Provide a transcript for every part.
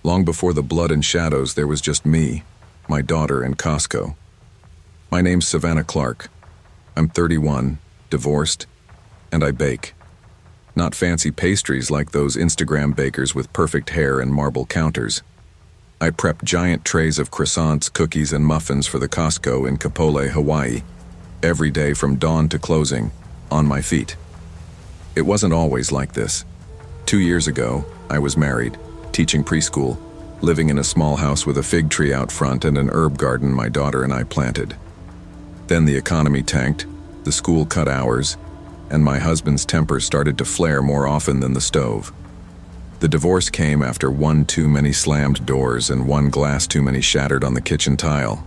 Long before the blood and shadows, there was just me, my daughter, and Costco. My name's Savannah Clark. I'm 31, divorced, and I bake. Not fancy pastries like those Instagram bakers with perfect hair and marble counters. I prep giant trays of croissants, cookies, and muffins for the Costco in Kapolei, Hawaii, every day from dawn to closing, on my feet. It wasn't always like this. 2 years ago, I was married, teaching preschool, living in a small house with a fig tree out front and an herb garden my daughter and I planted. Then the economy tanked, the school cut hours, and my husband's temper started to flare more often than the stove. The divorce came after one too many slammed doors and one glass too many shattered on the kitchen tile.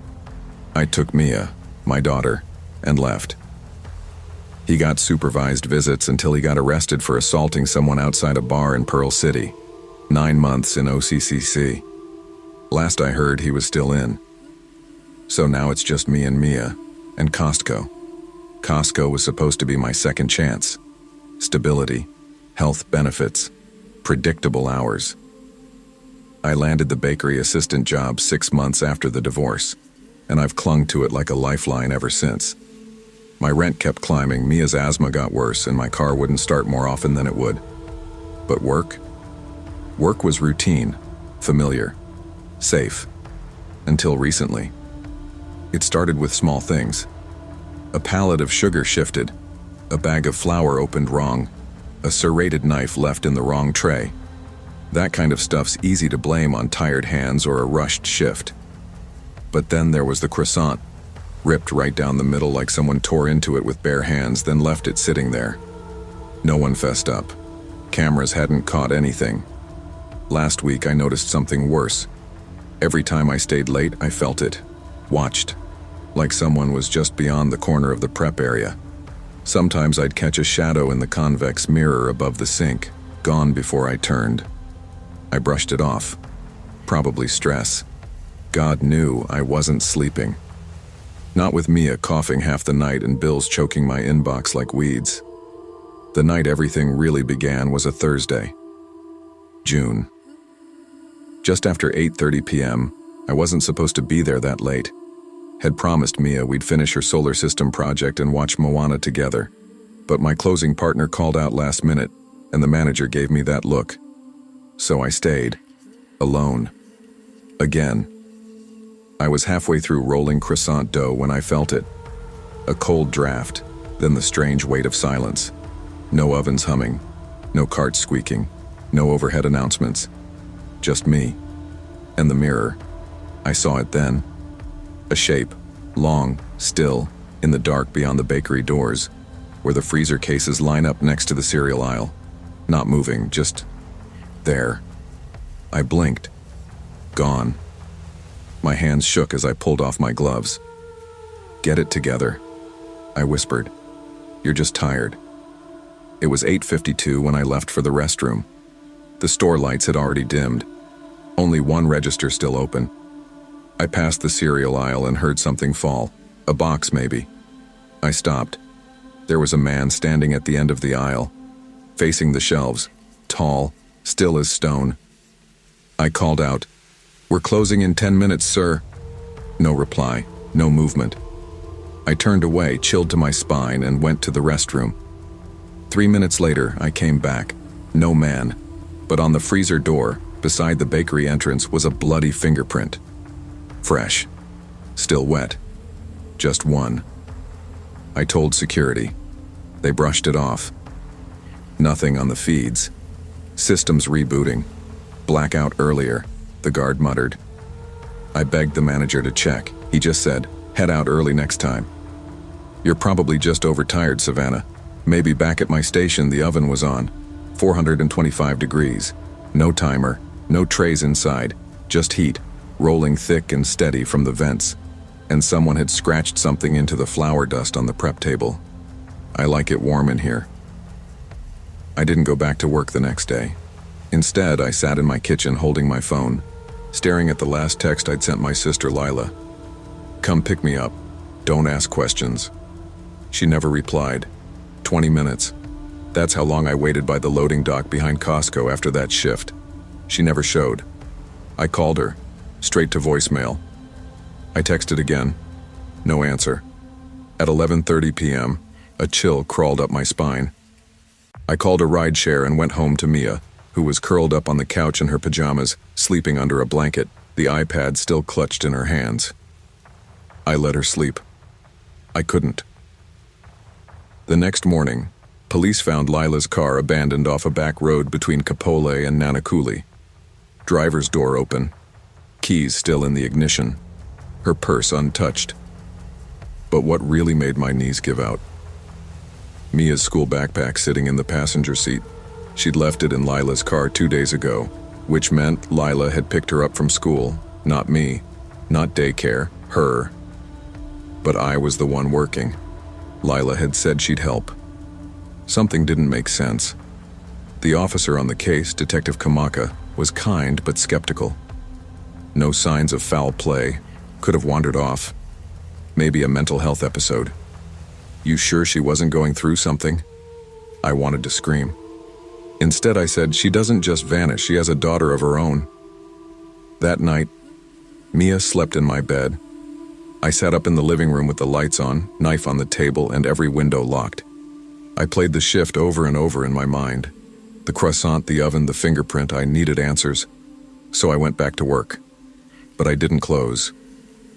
I took Mia, my daughter, and left. He got supervised visits until he got arrested for assaulting someone outside a bar in Pearl City. 9 months in OCCC. Last I heard, he was still in. So now it's just me and Mia, and Costco. Costco was supposed to be my second chance. Stability, health benefits, predictable hours. I landed the bakery assistant job 6 months after the divorce, and I've clung to it like a lifeline ever since. My rent kept climbing, Mia's asthma got worse, and my car wouldn't start more often than it would. But work? Work was routine, familiar, safe, until recently. It started with small things. A pallet of sugar shifted, a bag of flour opened wrong, a serrated knife left in the wrong tray. That kind of stuff's easy to blame on tired hands or a rushed shift. But then there was the croissant, ripped right down the middle like someone tore into it with bare hands, then left it sitting there. No one fessed up. Cameras hadn't caught anything. Last week I noticed something worse. Every time I stayed late, I felt it, watched, like someone was just beyond the corner of the prep area. Sometimes I'd catch a shadow in the convex mirror above the sink, gone before I turned. I brushed it off. Probably stress. God knew I wasn't sleeping. Not with Mia coughing half the night and bills choking my inbox like weeds. The night everything really began was a Thursday. June. Just after 8:30 p.m., I wasn't supposed to be there that late. Had promised Mia we'd finish her solar system project and watch Moana together. But my closing partner called out last minute, and the manager gave me that look. So I stayed. Alone. Again. I was halfway through rolling croissant dough when I felt it. A cold draft, then the strange weight of silence. No ovens humming, no carts squeaking, no overhead announcements. Just me. And the mirror. I saw it then. A shape, long, still, in the dark beyond the bakery doors, where the freezer cases line up next to the cereal aisle. Not moving, just there. I blinked. Gone. My hands shook as I pulled off my gloves. "Get it together," I whispered. "You're just tired." It was 8:52 when I left for the restroom. The store lights had already dimmed. Only one register still open. I passed the cereal aisle and heard something fall. A box, maybe. I stopped. There was a man standing at the end of the aisle, facing the shelves, tall, still as stone. I called out, "We're closing in 10 minutes, sir." No reply, no movement. I turned away, chilled to my spine, and went to the restroom. 3 minutes later, I came back. No man. But on the freezer door, beside the bakery entrance, was a bloody fingerprint. Fresh. Still wet. Just one. I told security. They brushed it off. Nothing on the feeds. Systems rebooting. Blackout earlier, the guard muttered. I begged the manager to check. He just said, "Head out early next time." "You're probably just overtired, Savannah. Maybe back at my station the oven was on. 425 degrees. No timer, no trays inside, just heat, rolling thick and steady from the vents. And someone had scratched something into the flour dust on the prep table. I like it warm in here." I didn't go back to work the next day. Instead, I sat in my kitchen holding my phone, staring at the last text I'd sent my sister Lila. "Come pick me up. Don't ask questions." She never replied. 20 minutes. That's how long I waited by the loading dock behind Costco after that shift. She never showed. I called her, straight to voicemail. I texted again. No answer. At 11:30 p.m., a chill crawled up my spine. I called a rideshare and went home to Mia, who was curled up on the couch in her pajamas, sleeping under a blanket, the iPad still clutched in her hands. I let her sleep. I couldn't. The next morning, police found Lila's car abandoned off a back road between Kapolei and Nanakuli. Driver's door open, keys still in the ignition, her purse untouched. But what really made my knees give out? Mia's school backpack sitting in the passenger seat. She'd left it in Lila's car 2 days ago, which meant Lila had picked her up from school, not me, not daycare, her. But I was the one working. Lila had said she'd help. Something didn't make sense. The officer on the case, Detective Kamaka, was kind but skeptical. No signs of foul play, could have wandered off. Maybe a mental health episode. You sure she wasn't going through something? I wanted to scream. Instead, I said, she doesn't just vanish, she has a daughter of her own. That night, Mia slept in my bed. I sat up in the living room with the lights on, knife on the table, and every window locked. I played the shift over and over in my mind. The croissant, the oven, the fingerprint, I needed answers. So I went back to work. But I didn't close.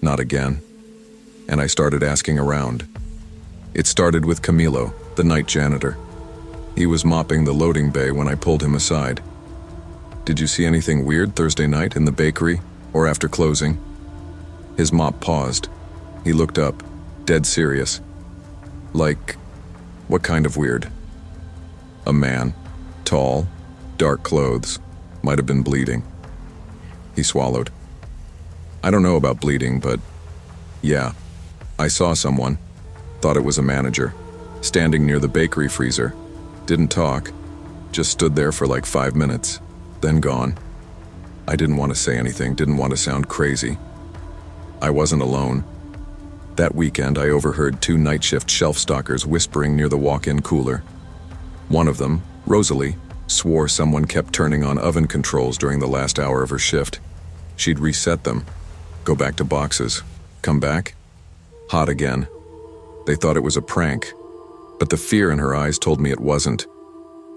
Not again. And I started asking around. It started with Camilo, the night janitor. He was mopping the loading bay when I pulled him aside. Did you see anything weird Thursday night in the bakery or after closing? His mop paused. He looked up, dead serious. Like, what kind of weird? A man, tall, dark clothes, might have been bleeding. He swallowed. I don't know about bleeding, but yeah, I saw someone. Thought it was a manager, standing near the bakery freezer. Didn't talk, just stood there for like 5 minutes, then gone. I didn't want to say anything, didn't want to sound crazy. I wasn't alone. That weekend, I overheard 2 night shift shelf stockers whispering near the walk-in cooler. One of them, Rosalie, swore someone kept turning on oven controls during the last hour of her shift. She'd reset them, go back to boxes, come back, hot again. They thought it was a prank, but the fear in her eyes told me it wasn't.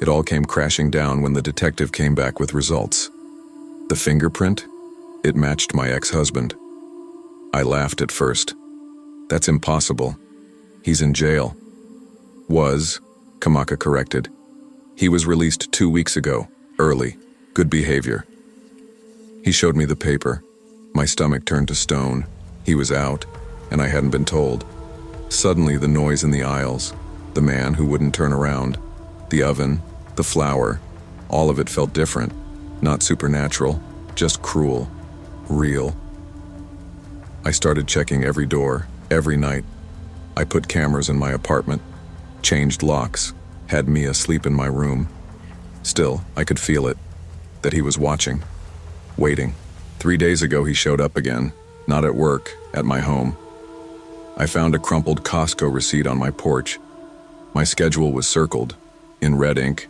It all came crashing down when the detective came back with results. The fingerprint? It matched my ex-husband. I laughed at first. That's impossible. He's in jail. Was, Kamaka corrected. He was released 2 weeks ago, early, good behavior. He showed me the paper. My stomach turned to stone. He was out, and I hadn't been told. Suddenly the noise in the aisles, the man who wouldn't turn around, the oven, the flour, all of it felt different. Not supernatural, just cruel, real. I started checking every door, every night. I put cameras in my apartment, changed locks, had Mia sleep in my room. Still, I could feel it, that he was watching, waiting. 3 days ago he showed up again, not at work, at my home. I found a crumpled Costco receipt on my porch. My schedule was circled, in red ink.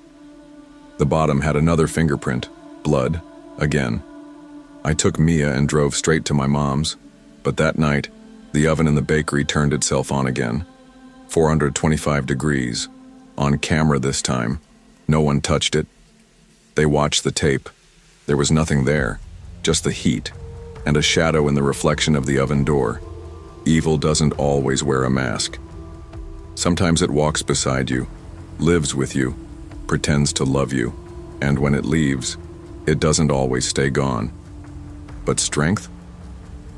The bottom had another fingerprint, blood, again. I took Mia and drove straight to my mom's, but that night, the oven in the bakery turned itself on again. 425 degrees, on camera this time. No one touched it. They watched the tape. There was nothing there, just the heat, and a shadow in the reflection of the oven door. Evil doesn't always wear a mask. Sometimes it walks beside you, lives with you, pretends to love you, and when it leaves, it doesn't always stay gone. But strength?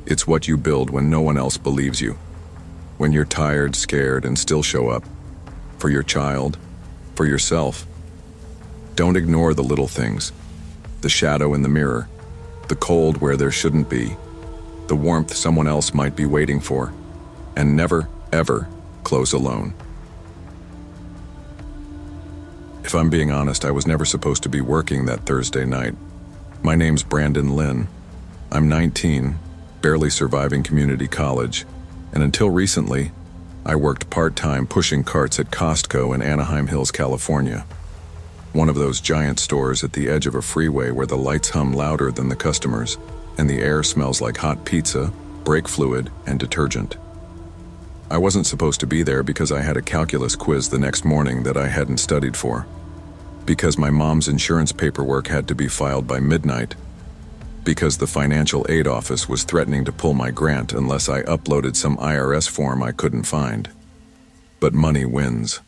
It's what you build when no one else believes you. When you're tired, scared, and still show up. For your child, for yourself. Don't ignore the little things. The shadow in the mirror, the cold where there shouldn't be, the warmth someone else might be waiting for, and never, ever close alone. If I'm being honest, I was never supposed to be working that Thursday night. My name's Brandon Lynn. I'm 19, barely surviving community college, and until recently, I worked part-time pushing carts at Costco in Anaheim Hills, California. One of those giant stores at the edge of a freeway where the lights hum louder than the customers, and the air smells like hot pizza, brake fluid, and detergent. I wasn't supposed to be there because I had a calculus quiz the next morning that I hadn't studied for. Because my mom's insurance paperwork had to be filed by midnight. Because the financial aid office was threatening to pull my grant unless I uploaded some IRS form I couldn't find. But money wins.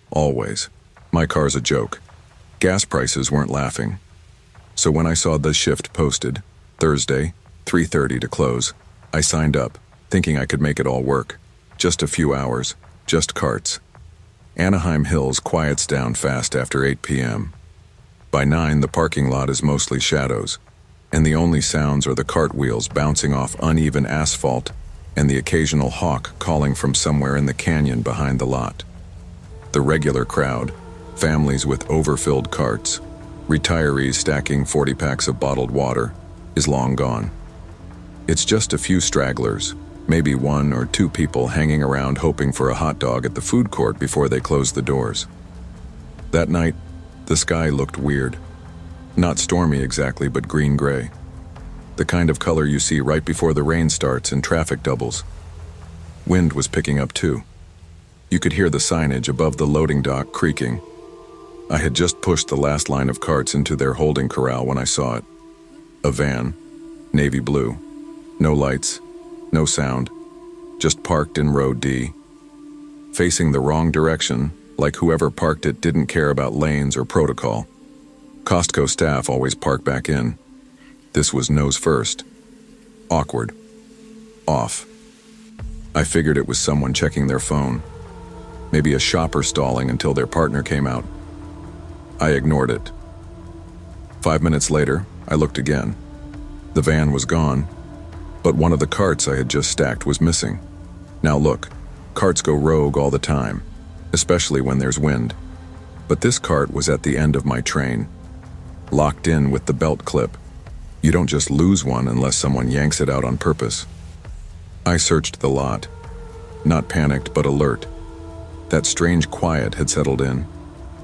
Always. My car's a joke. Gas prices weren't laughing. So when I saw the shift posted, Thursday, 3:30 to close, I signed up, thinking I could make it all work. Just a few hours, just carts. Anaheim Hills quiets down fast after 8 p.m. By 9, the parking lot is mostly shadows, and the only sounds are the cartwheels bouncing off uneven asphalt and the occasional hawk calling from somewhere in the canyon behind the lot. The regular crowd, families with overfilled carts, retirees stacking 40 packs of bottled water, is long gone. It's just a few stragglers, maybe 1 or 2 people hanging around hoping for a hot dog at the food court before they close the doors. That night, the sky looked weird. Not stormy exactly, but green-gray. The kind of color you see right before the rain starts and traffic doubles. Wind was picking up too. You could hear the signage above the loading dock creaking. I had just pushed the last line of carts into their holding corral when I saw it. A van, navy blue, no lights, no sound, just parked in row D. Facing the wrong direction, like whoever parked it didn't care about lanes or protocol. Costco staff always park back in. This was nose first. Awkward. Off. I figured it was someone checking their phone. Maybe a shopper stalling until their partner came out. I ignored it. 5 minutes later, I looked again. The van was gone, but one of the carts I had just stacked was missing. Now look, carts go rogue all the time, especially when there's wind. But this cart was at the end of my train, locked in with the belt clip. You don't just lose one unless someone yanks it out on purpose. I searched the lot, not panicked but alert. That strange quiet had settled in,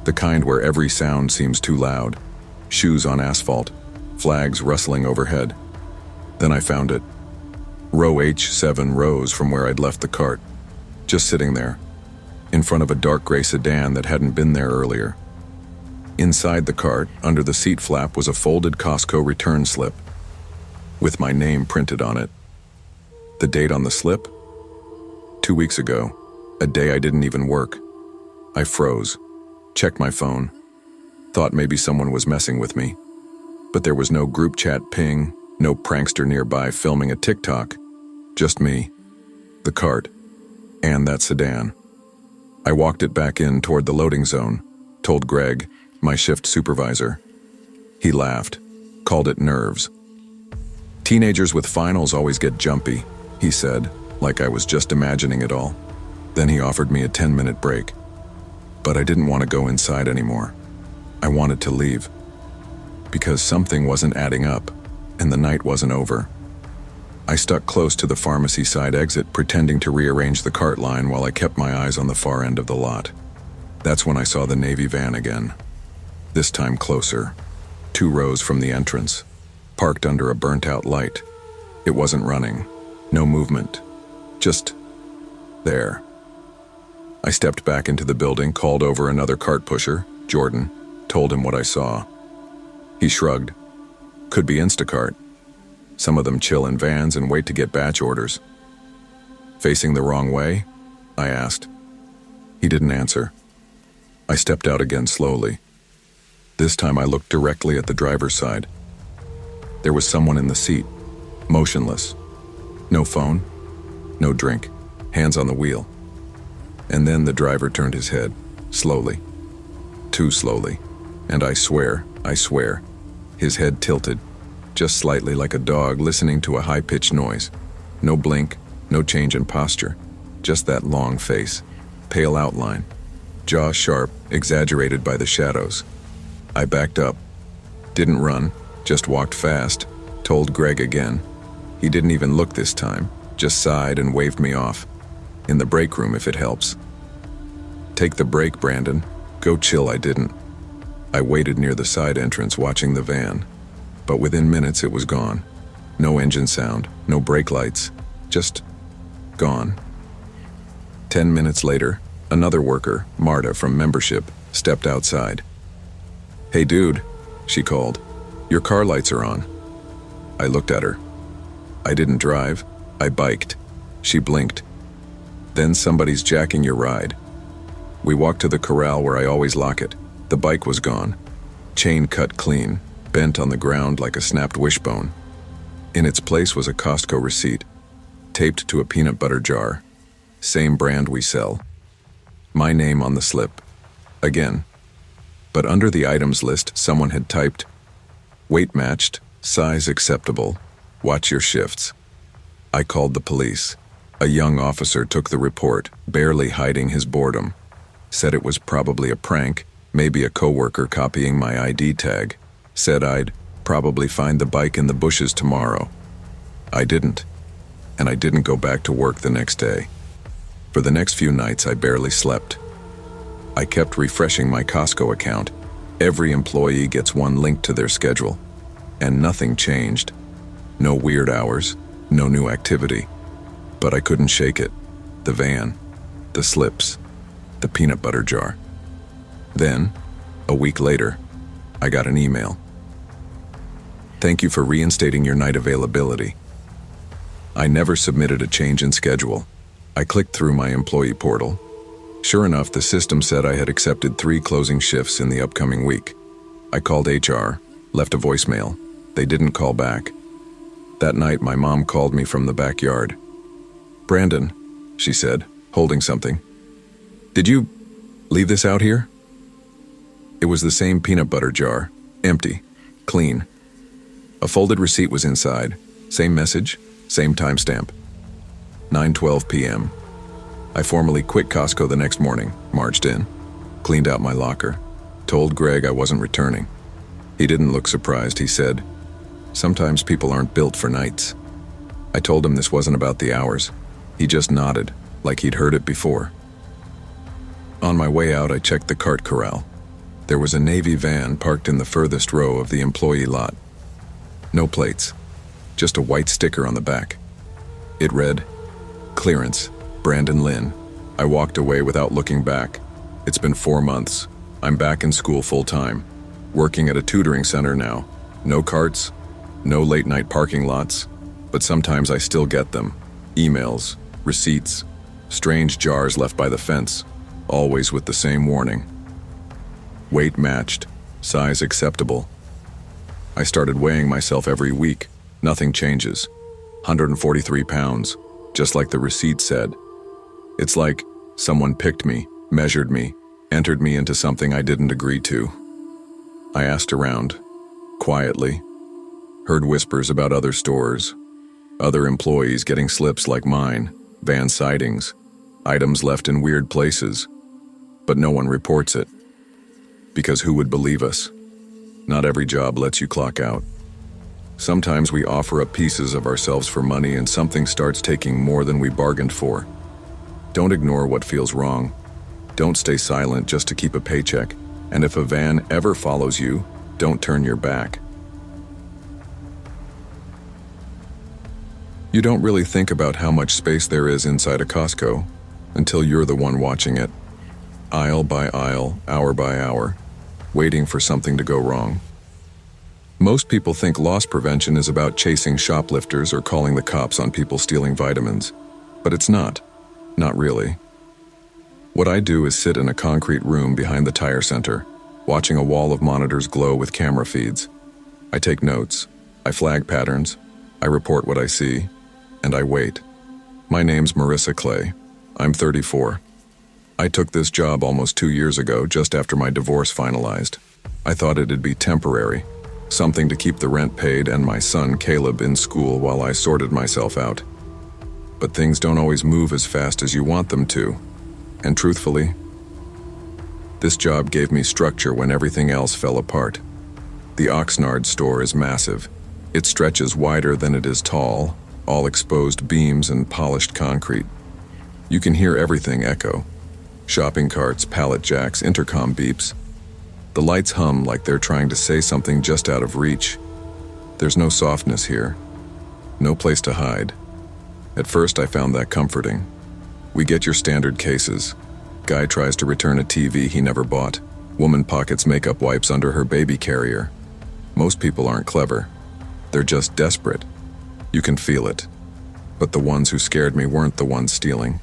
the kind where every sound seems too loud. Shoes on asphalt, flags rustling overhead. Then I found it. Row H7 rows from where I'd left the cart, just sitting there, in front of a dark gray sedan that hadn't been there earlier. Inside the cart, under the seat flap, was a folded Costco return slip, with my name printed on it. The date on the slip? 2 weeks ago, a day I didn't even work. I froze, checked my phone, thought maybe someone was messing with me. But there was no group chat ping, no prankster nearby filming a TikTok. Just me, the cart, and that sedan. I walked it back in toward the loading zone, told Greg, my shift supervisor. He laughed, called it nerves. Teenagers with finals always get jumpy, he said, like I was just imagining it all. Then he offered me a 10-minute break. But I didn't want to go inside anymore. I wanted to leave. Because something wasn't adding up, and the night wasn't over. I stuck close to the pharmacy side exit, pretending to rearrange the cart line while I kept my eyes on the far end of the lot. That's when I saw the Navy van again. This time closer, 2 rows from the entrance, parked under a burnt-out light. It wasn't running, no movement, just there. I stepped back into the building, called over another cart pusher, Jordan, told him what I saw. He shrugged. Could be Instacart. Some of them chill in vans and wait to get batch orders. Facing the wrong way? I asked. He didn't answer. I stepped out again slowly. This time I looked directly at the driver's side. There was someone in the seat, motionless. No phone, no drink, hands on the wheel. And then the driver turned his head, slowly. Too slowly. And I swear, his head tilted, just slightly like a dog listening to a high-pitched noise. No blink, no change in posture, just that long face, pale outline, jaw sharp, exaggerated by the shadows. I backed up, didn't run, just walked fast, told Greg again. He didn't even look this time, just sighed and waved me off. In the break room if it helps. Take the break, Brandon. Go chill. I didn't. I waited near the side entrance watching the van, but within minutes it was gone. No engine sound, no brake lights, just gone. 10 minutes later, another worker, Marta from membership, stepped outside. "Hey dude," she called, "your car lights are on." I looked at her. I didn't drive, I biked. She blinked. "Then somebody's jacking your ride." We walked to the corral where I always lock it. The bike was gone. Chain cut clean, bent on the ground like a snapped wishbone. In its place was a Costco receipt, taped to a peanut butter jar. Same brand we sell. My name on the slip. Again. But under the items list, someone had typed, "Weight matched, size acceptable, watch your shifts." I called the police. A young officer took the report, barely hiding his boredom. Said it was probably a prank, maybe a coworker copying my ID tag. Said I'd probably find the bike in the bushes tomorrow. I didn't, and I didn't go back to work the next day. For the next few nights, I barely slept. I kept refreshing my Costco account. Every employee gets one link to their schedule, and nothing changed. No weird hours, no new activity. But I couldn't shake it. The van, the slips, the peanut butter jar. Then, a week later, I got an email. "Thank you for reinstating your night availability." I never submitted a change in schedule. I clicked through my employee portal. Sure enough, the system said I had accepted 3 closing shifts in the upcoming week. I called HR, left a voicemail. They didn't call back. That night, my mom called me from the backyard. "Brandon," she said, holding something. "Did you leave this out here?" It was the same peanut butter jar, empty, clean. A folded receipt was inside, same message, same timestamp. 9:12 p.m. I formally quit Costco the next morning, marched in, cleaned out my locker, told Greg I wasn't returning. He didn't look surprised. He said, "Sometimes people aren't built for nights." I told him this wasn't about the hours. He just nodded, like he'd heard it before. On my way out, I checked the cart corral. There was a Navy van parked in the furthest row of the employee lot. No plates, just a white sticker on the back. It read, "Clearance, Brandon Lynn." I walked away without looking back. It's been 4 months. I'm back in school full-time, working at a tutoring center now. No carts, no late-night parking lots, but sometimes I still get them. Emails, receipts, strange jars left by the fence, always with the same warning. Weight matched, size acceptable. I started weighing myself every week. Nothing changes. 143 pounds, just like the receipt said. It's like someone picked me, measured me, entered me into something I didn't agree to. I asked around, quietly, heard whispers about other stores, other employees getting slips like mine, van sightings, items left in weird places, but no one reports it. Because who would believe us? Not every job lets you clock out. Sometimes we offer up pieces of ourselves for money and something starts taking more than we bargained for. Don't ignore what feels wrong. Don't stay silent just to keep a paycheck. And if a van ever follows you, don't turn your back. You don't really think about how much space there is inside a Costco until you're the one watching it, aisle by aisle, hour by hour, waiting for something to go wrong. Most people think loss prevention is about chasing shoplifters or calling the cops on people stealing vitamins, but it's not. Not really. What I do is sit in a concrete room behind the tire center, watching a wall of monitors glow with camera feeds. I take notes, I flag patterns, I report what I see, and I wait. My name's Marissa Clay. I'm 34. I took this job almost 2 years ago, just after my divorce finalized. I thought it'd be temporary, something to keep the rent paid and my son Caleb in school while I sorted myself out. But things don't always move as fast as you want them to. And truthfully, this job gave me structure when everything else fell apart. The Oxnard store is massive. It stretches wider than it is tall, all exposed beams and polished concrete. You can hear everything echo. Shopping carts, pallet jacks, intercom beeps. The lights hum like they're trying to say something just out of reach. There's no softness here. No place to hide. At first I found that comforting. We get your standard cases. Guy tries to return a TV he never bought. Woman pockets makeup wipes under her baby carrier. Most people aren't clever. They're just desperate. You can feel it. But the ones who scared me weren't the ones stealing.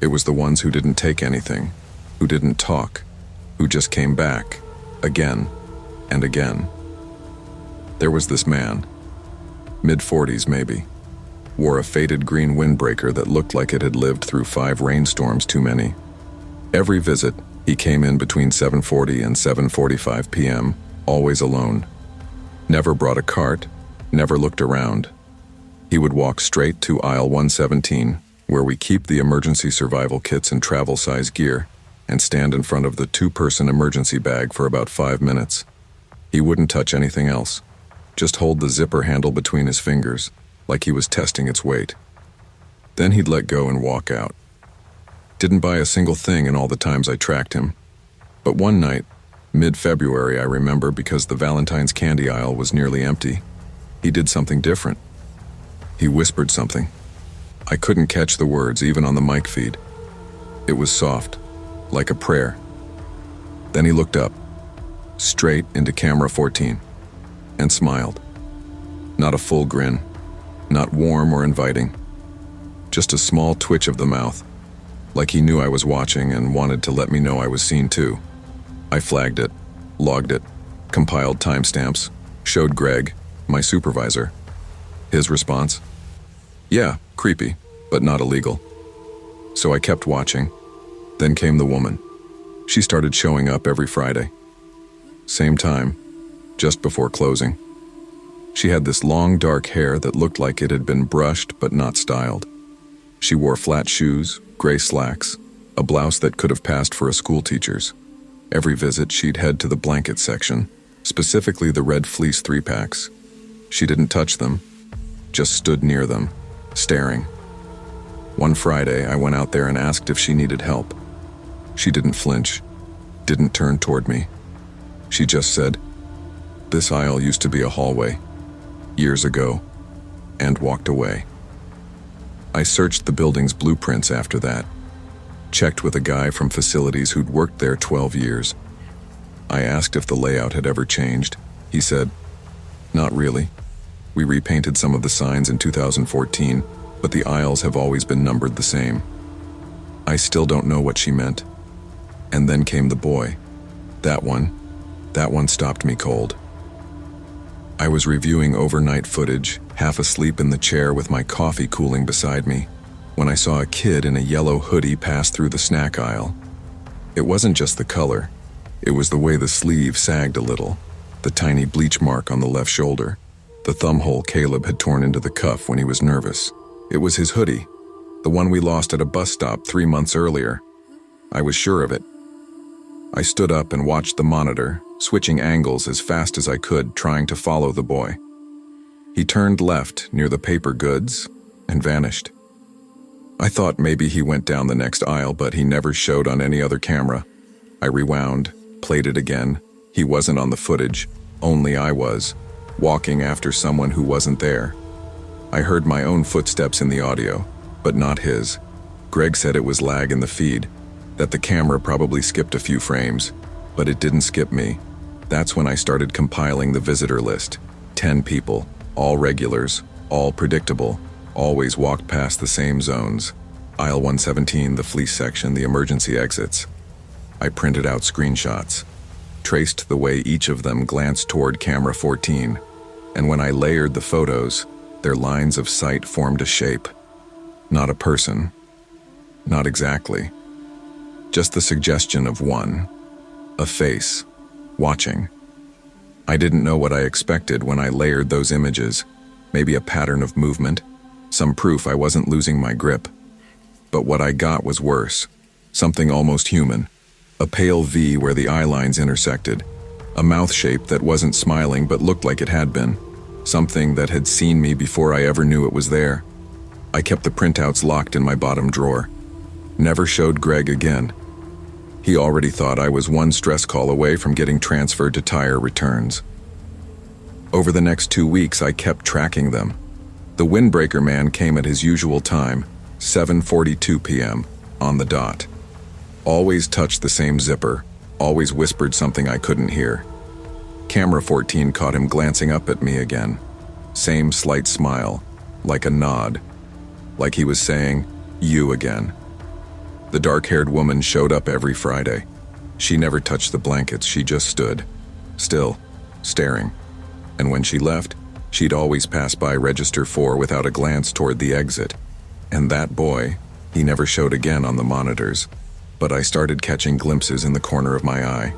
It was the ones who didn't take anything, who didn't talk, who just came back, again and again. There was this man, mid-40s maybe, wore a faded green windbreaker that looked like it had lived through 5 rainstorms too many. Every visit, he came in between 7:40 and 7:45 p.m., always alone. Never brought a cart, never looked around. He would walk straight to aisle 117, where we keep the emergency survival kits and travel-size gear, and stand in front of the 2-person emergency bag for about 5 minutes. He wouldn't touch anything else, just hold the zipper handle between his fingers, like he was testing its weight. Then he'd let go and walk out. Didn't buy a single thing in all the times I tracked him. But one night, mid-February I remember because the Valentine's candy aisle was nearly empty, he did something different. He whispered something. I couldn't catch the words even on the mic feed. It was soft, like a prayer. Then he looked up, straight into camera 14, and smiled. Not a full grin, not warm or inviting. Just a small twitch of the mouth, like he knew I was watching and wanted to let me know I was seen too. I flagged it, logged it, compiled timestamps, showed Greg, my supervisor. His response? Yeah, creepy, but not illegal. So I kept watching. Then came the woman. She started showing up every Friday. Same time, just before closing. She had this long dark hair that looked like it had been brushed but not styled. She wore flat shoes, gray slacks, a blouse that could have passed for a school teacher's. Every visit she'd head to the blanket section, specifically the red fleece 3-packs. She didn't touch them, just stood near them, staring. One Friday, I went out there and asked if she needed help. She didn't flinch, didn't turn toward me. She just said, "This aisle used to be a hallway, years ago," and walked away. I searched the building's blueprints after that, checked with a guy from facilities who'd worked there 12 years. I asked if the layout had ever changed. He said, "Not really. We repainted some of the signs in 2014, but the aisles have always been numbered the same." I still don't know what she meant. And then came the boy. That one stopped me cold. I was reviewing overnight footage, half asleep in the chair with my coffee cooling beside me, when I saw a kid in a yellow hoodie pass through the snack aisle. It wasn't just the color. It was the way the sleeve sagged a little, the tiny bleach mark on the left shoulder, the thumb hole Caleb had torn into the cuff when he was nervous. It was his hoodie, the one we lost at a bus stop 3 months earlier. I was sure of it. I stood up and watched the monitor, switching angles as fast as I could, trying to follow the boy. He turned left near the paper goods and vanished. I thought maybe he went down the next aisle, but he never showed on any other camera. I rewound, played it again. He wasn't on the footage, only I was, walking after someone who wasn't there. I heard my own footsteps in the audio, but not his. Greg said it was lag in the feed, that the camera probably skipped a few frames, but it didn't skip me. That's when I started compiling the visitor list. 10 people, all regulars, all predictable, always walked past the same zones. Aisle 117, the fleece section, the emergency exits. I printed out screenshots, traced the way each of them glanced toward camera 14, and when I layered the photos, their lines of sight formed a shape. Not a person. Not exactly. Just the suggestion of one. A face. Watching. I didn't know what I expected when I layered those images. Maybe a pattern of movement. Some proof I wasn't losing my grip. But what I got was worse. Something almost human. A pale V where the eye lines intersected. A mouth shape that wasn't smiling but looked like it had been. Something that had seen me before I ever knew it was there. I kept the printouts locked in my bottom drawer. Never showed Greg again. He already thought I was one stress call away from getting transferred to tire returns. Over the next 2 weeks, I kept tracking them. The windbreaker man came at his usual time, 7:42 p.m., on the dot. Always touched the same zipper, always whispered something I couldn't hear. Camera 14 caught him glancing up at me again. Same slight smile, like a nod, like he was saying, "You again." The dark-haired woman showed up every Friday. She never touched the blankets, she just stood, still, staring. And when she left, she'd always pass by Register 4 without a glance toward the exit. And that boy, he never showed again on the monitors, but I started catching glimpses in the corner of my eye.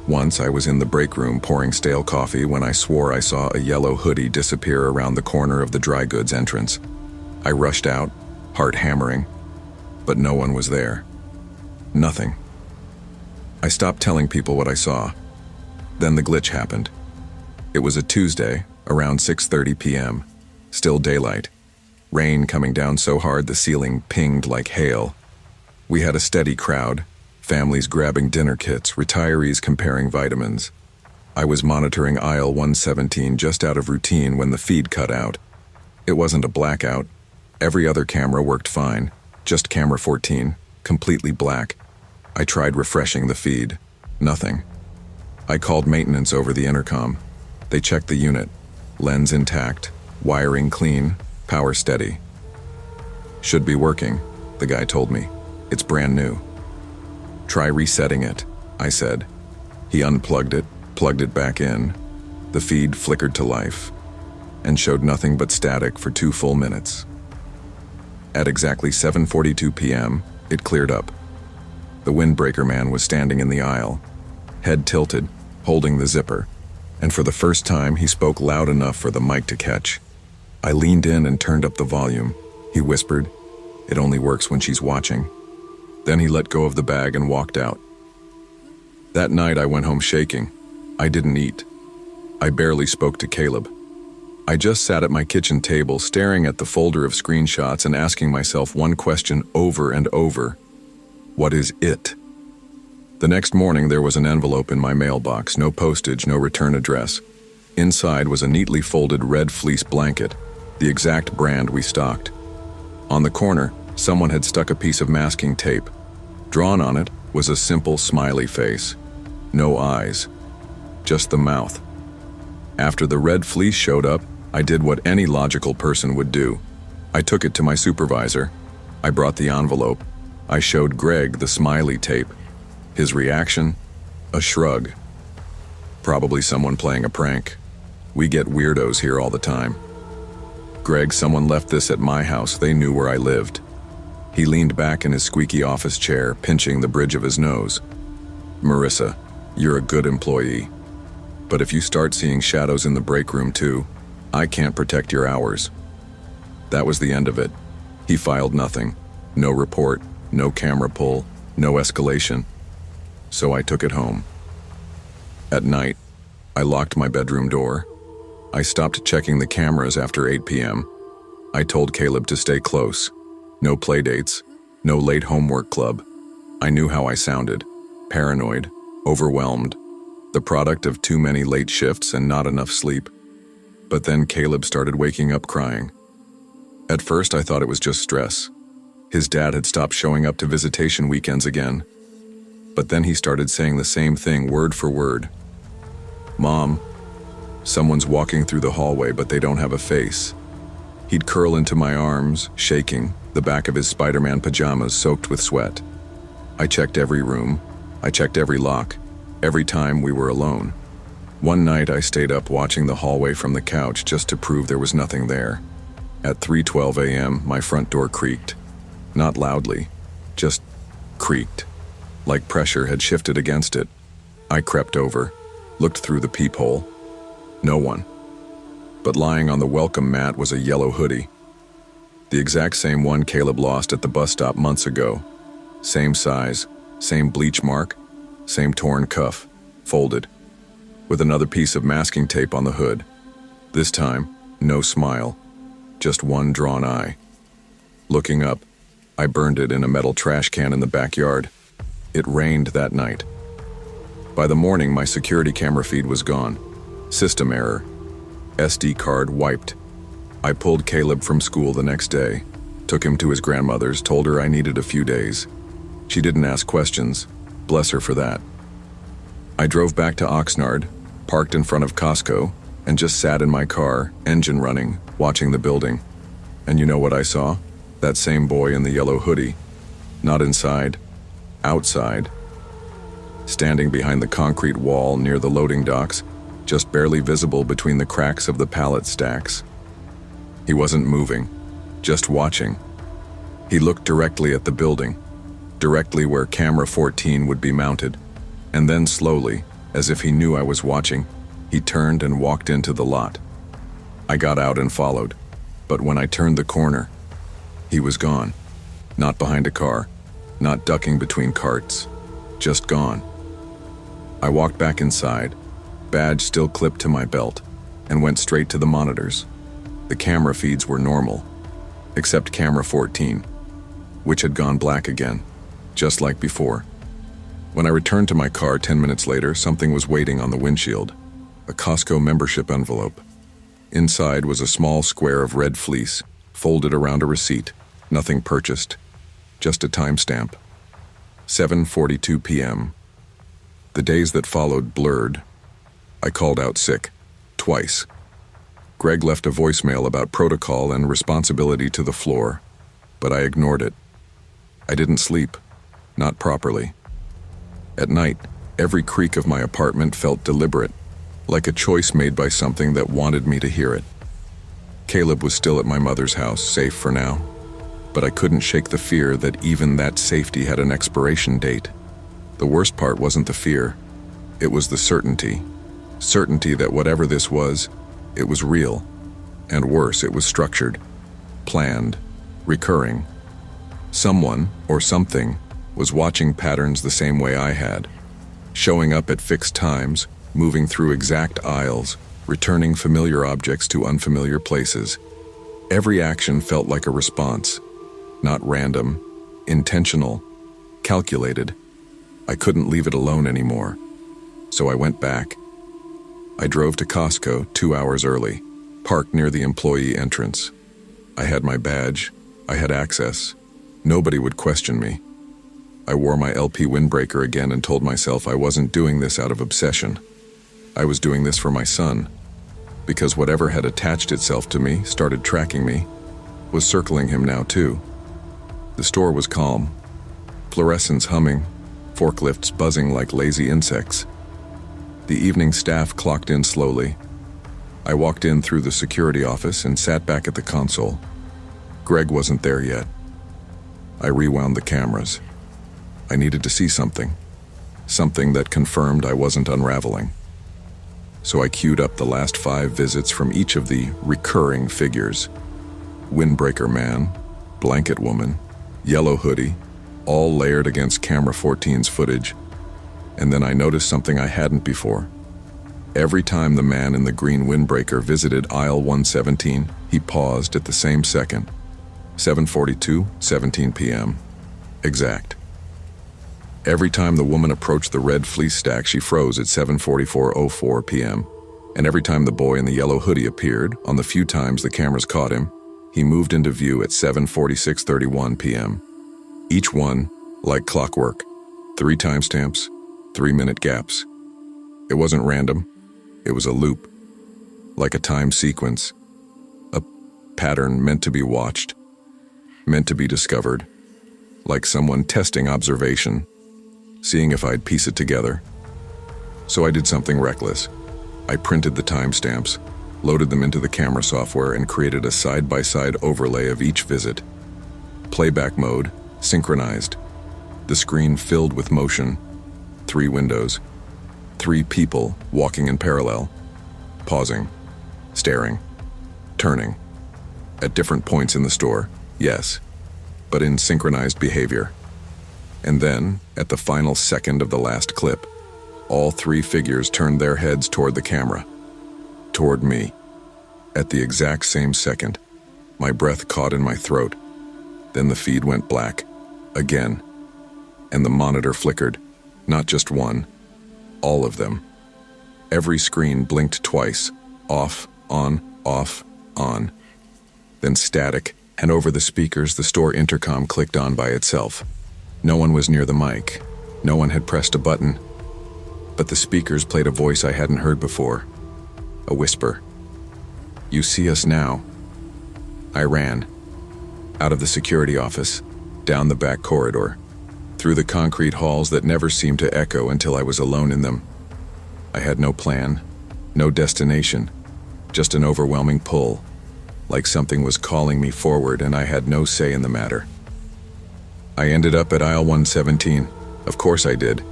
Once I was in the break room pouring stale coffee when I swore I saw a yellow hoodie disappear around the corner of the dry goods entrance. I rushed out, heart hammering, but no one was there. Nothing. I stopped telling people what I saw. Then the glitch happened. It was a Tuesday, around 6:30 p.m. Still daylight. Rain coming down so hard the ceiling pinged like hail. We had a steady crowd, families grabbing dinner kits, retirees comparing vitamins. I was monitoring aisle 117 just out of routine when the feed cut out. It wasn't a blackout. Every other camera worked fine. Just camera 14, completely black. I tried refreshing the feed. Nothing. I called maintenance over the intercom. They checked the unit. Lens intact, wiring clean, power steady. "Should be working," the guy told me. "It's brand new." "Try resetting it," I said. He unplugged it, plugged it back in. The feed flickered to life and showed nothing but static for 2 full minutes. At exactly 7:42 p.m., it cleared up. The windbreaker man was standing in the aisle, head tilted, holding the zipper, and for the first time he spoke loud enough for the mic to catch. I leaned in and turned up the volume. He whispered, "It only works when she's watching." Then he let go of the bag and walked out. That night I went home shaking. I didn't eat. I barely spoke to Caleb. I just sat at my kitchen table staring at the folder of screenshots and asking myself one question over and over. What is it? The next morning there was an envelope in my mailbox, no postage, no return address. Inside was a neatly folded red fleece blanket, the exact brand we stocked. On the corner, someone had stuck a piece of masking tape. Drawn on it was a simple smiley face. No eyes, just the mouth. After the red fleece showed up, I did what any logical person would do. I took it to my supervisor. I brought the envelope. I showed Greg the smiley tape. His reaction? A shrug. Probably someone playing a prank. We get weirdos here all the time. "Greg, someone left this at my house. They knew where I lived." He leaned back in his squeaky office chair, pinching the bridge of his nose. "Marissa, you're a good employee. But if you start seeing shadows in the break room too, I can't protect your hours." That was the end of it. He filed nothing. No report, no camera pull, no escalation. So I took it home. At night, I locked my bedroom door. I stopped checking the cameras after 8 p.m. I told Caleb to stay close. No playdates, no late homework club. I knew how I sounded. Paranoid, overwhelmed, the product of too many late shifts and not enough sleep. But then Caleb started waking up crying. At first I thought it was just stress. His dad had stopped showing up to visitation weekends again. But then he started saying the same thing word for word. "Mom, someone's walking through the hallway but they don't have a face." He'd curl into my arms, shaking, the back of his Spider-Man pajamas soaked with sweat. I checked every room. I checked every lock. Every time we were alone. One night I stayed up watching the hallway from the couch just to prove there was nothing there. At 3:12 a.m., my front door creaked. Not loudly, just creaked, like pressure had shifted against it. I crept over, looked through the peephole. No one. But lying on the welcome mat was a yellow hoodie. The exact same one Caleb lost at the bus stop months ago. Same size, same bleach mark, same torn cuff, folded, with another piece of masking tape on the hood. This time, no smile, just one drawn eye. Looking up, I burned it in a metal trash can in the backyard. It rained that night. By the morning, my security camera feed was gone. System error. SD card wiped. I pulled Caleb from school the next day, took him to his grandmother's, told her I needed a few days. She didn't ask questions. Bless her for that. I drove back to Oxnard, parked in front of Costco, and just sat in my car, engine running, watching the building. And you know what I saw? That same boy in the yellow hoodie. Not inside, outside. Standing behind the concrete wall near the loading docks, just barely visible between the cracks of the pallet stacks. He wasn't moving, just watching. He looked directly at the building, directly where camera 14 would be mounted, and then slowly, as if he knew I was watching, he turned and walked into the lot. I got out and followed, but when I turned the corner, he was gone. Not behind a car, not ducking between carts, just gone. I walked back inside, badge still clipped to my belt, and went straight to the monitors. The camera feeds were normal, except camera 14, which had gone black again, just like before. When I returned to my car 10 minutes later, something was waiting on the windshield, a Costco membership envelope. Inside was a small square of red fleece, folded around a receipt, nothing purchased, just a timestamp. 7:42 p.m. The days that followed blurred. I called out sick, twice. Greg left a voicemail about protocol and responsibility to the floor, but I ignored it. I didn't sleep, not properly. At night, every creak of my apartment felt deliberate, like a choice made by something that wanted me to hear it. Caleb was still at my mother's house, safe for now, but I couldn't shake the fear that even that safety had an expiration date. The worst part wasn't the fear, it was the certainty. Certainty that whatever this was, it was real. And worse, it was structured, planned, recurring. Someone, or something, was watching patterns the same way I had, showing up at fixed times, moving through exact aisles, returning familiar objects to unfamiliar places. Every action felt like a response, not random, intentional, calculated. I couldn't leave it alone anymore, so I went back. I drove to Costco 2 hours early, parked near the employee entrance. I had my badge, I had access. Nobody would question me. I wore my LP windbreaker again and told myself I wasn't doing this out of obsession. I was doing this for my son, because whatever had attached itself to me, started tracking me, was circling him now too. The store was calm, fluorescents humming, forklifts buzzing like lazy insects. The evening staff clocked in slowly. I walked in through the security office and sat back at the console. Greg wasn't there yet. I rewound the cameras. I needed to see something that confirmed I wasn't unraveling. So I queued up the last 5 visits from each of the recurring figures. Windbreaker man, blanket woman, yellow hoodie, all layered against camera 14's footage. And then I noticed something I hadn't before. Every time the man in the green windbreaker visited aisle 117, he paused at the same second. 7:42, 17 p.m. Exact. Every time the woman approached the red fleece stack, she froze at 7:44:04 p.m. And every time the boy in the yellow hoodie appeared, on the few times the cameras caught him, he moved into view at 7:46:31 p.m. Each one, like clockwork, 3 timestamps, 3-minute gaps. It wasn't random, it was a loop, like a time sequence, a pattern meant to be watched, meant to be discovered, like someone testing observation, seeing if I'd piece it together. So I did something reckless. I printed the timestamps, loaded them into the camera software, and created a side-by-side overlay of each visit. Playback mode, synchronized. The screen filled with motion. 3 windows. 3 people walking in parallel. Pausing. Staring. Turning. At different points in the store, yes, but in synchronized behavior. And then, at the final second of the last clip, all 3 figures turned their heads toward the camera. Toward me. At the exact same second, my breath caught in my throat. Then the feed went black. Again. and the monitor flickered. Not just one, all of them. Every screen blinked twice, off, on, off, on. Then static, and over the speakers the store intercom clicked on by itself. No one was near the mic. No one had pressed a button. But the speakers played a voice I hadn't heard before. A whisper. "You see us now." I ran. Out of the security office, down the back corridor, through the concrete halls that never seemed to echo until I was alone in them. I had no plan, no destination, just an overwhelming pull, like something was calling me forward and I had no say in the matter. I ended up at aisle 117. Of course I did.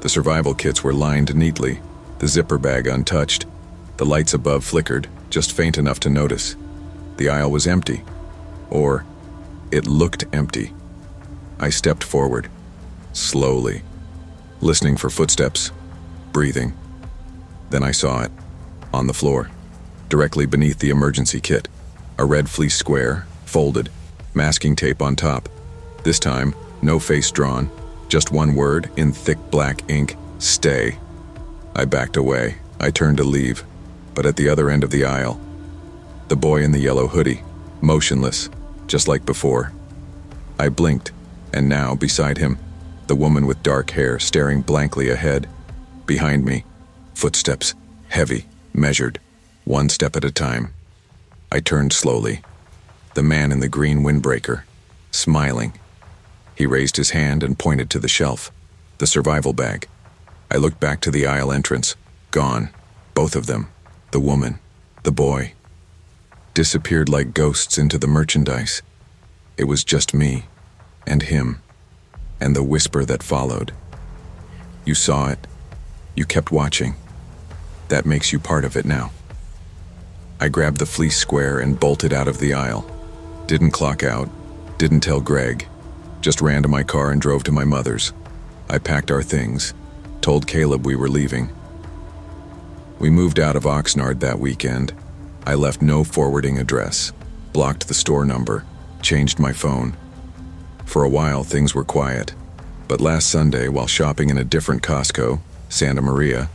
The survival kits were lined neatly, the zipper bag untouched. The lights above flickered, just faint enough to notice. The aisle was empty. Or, it looked empty. I stepped forward, slowly, listening for footsteps, breathing. Then I saw it, on the floor, directly beneath the emergency kit. A red fleece square, folded, masking tape on top. This time, no face drawn, just one word in thick black ink: stay. I backed away. I turned to leave, but at the other end of the aisle, the boy in the yellow hoodie, motionless, just like before. I blinked, and now, beside him, the woman with dark hair staring blankly ahead. Behind me, footsteps, heavy, measured, one step at a time. I turned slowly. The man in the green windbreaker, smiling. He raised his hand and pointed to the shelf, the survival bag. I looked back to the aisle entrance. Gone. Both of them. The woman, the boy. Disappeared like ghosts into the merchandise. It was just me, and him, and the whisper that followed. You saw it. You kept watching. That makes you part of it now. I grabbed the fleece square and bolted out of the aisle. Didn't clock out, didn't tell Greg. Just ran to my car and drove to my mother's. I packed our things, told Caleb we were leaving. We moved out of Oxnard that weekend. I left no forwarding address, blocked the store number, changed my phone. For a while, things were quiet. But last Sunday, while shopping in a different Costco, Santa Maria,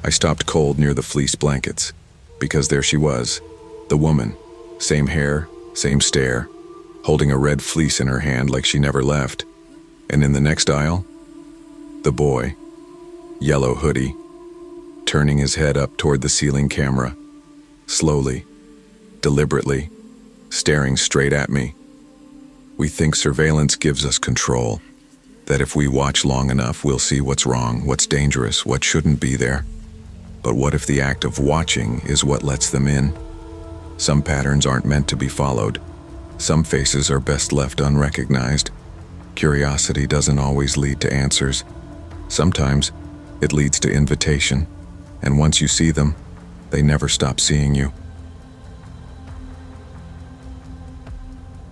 I stopped cold near the fleece blankets. Because there she was, the woman, same hair, same stare, holding a red fleece in her hand like she never left. And in the next aisle, the boy, yellow hoodie, turning his head up toward the ceiling camera, slowly, deliberately, staring straight at me. We think surveillance gives us control, that if we watch long enough, we'll see what's wrong, what's dangerous, what shouldn't be there. But what if the act of watching is what lets them in? Some patterns aren't meant to be followed. Some faces are best left unrecognized. Curiosity doesn't always lead to answers. Sometimes it leads to invitation, and once you see them, they never stop seeing you.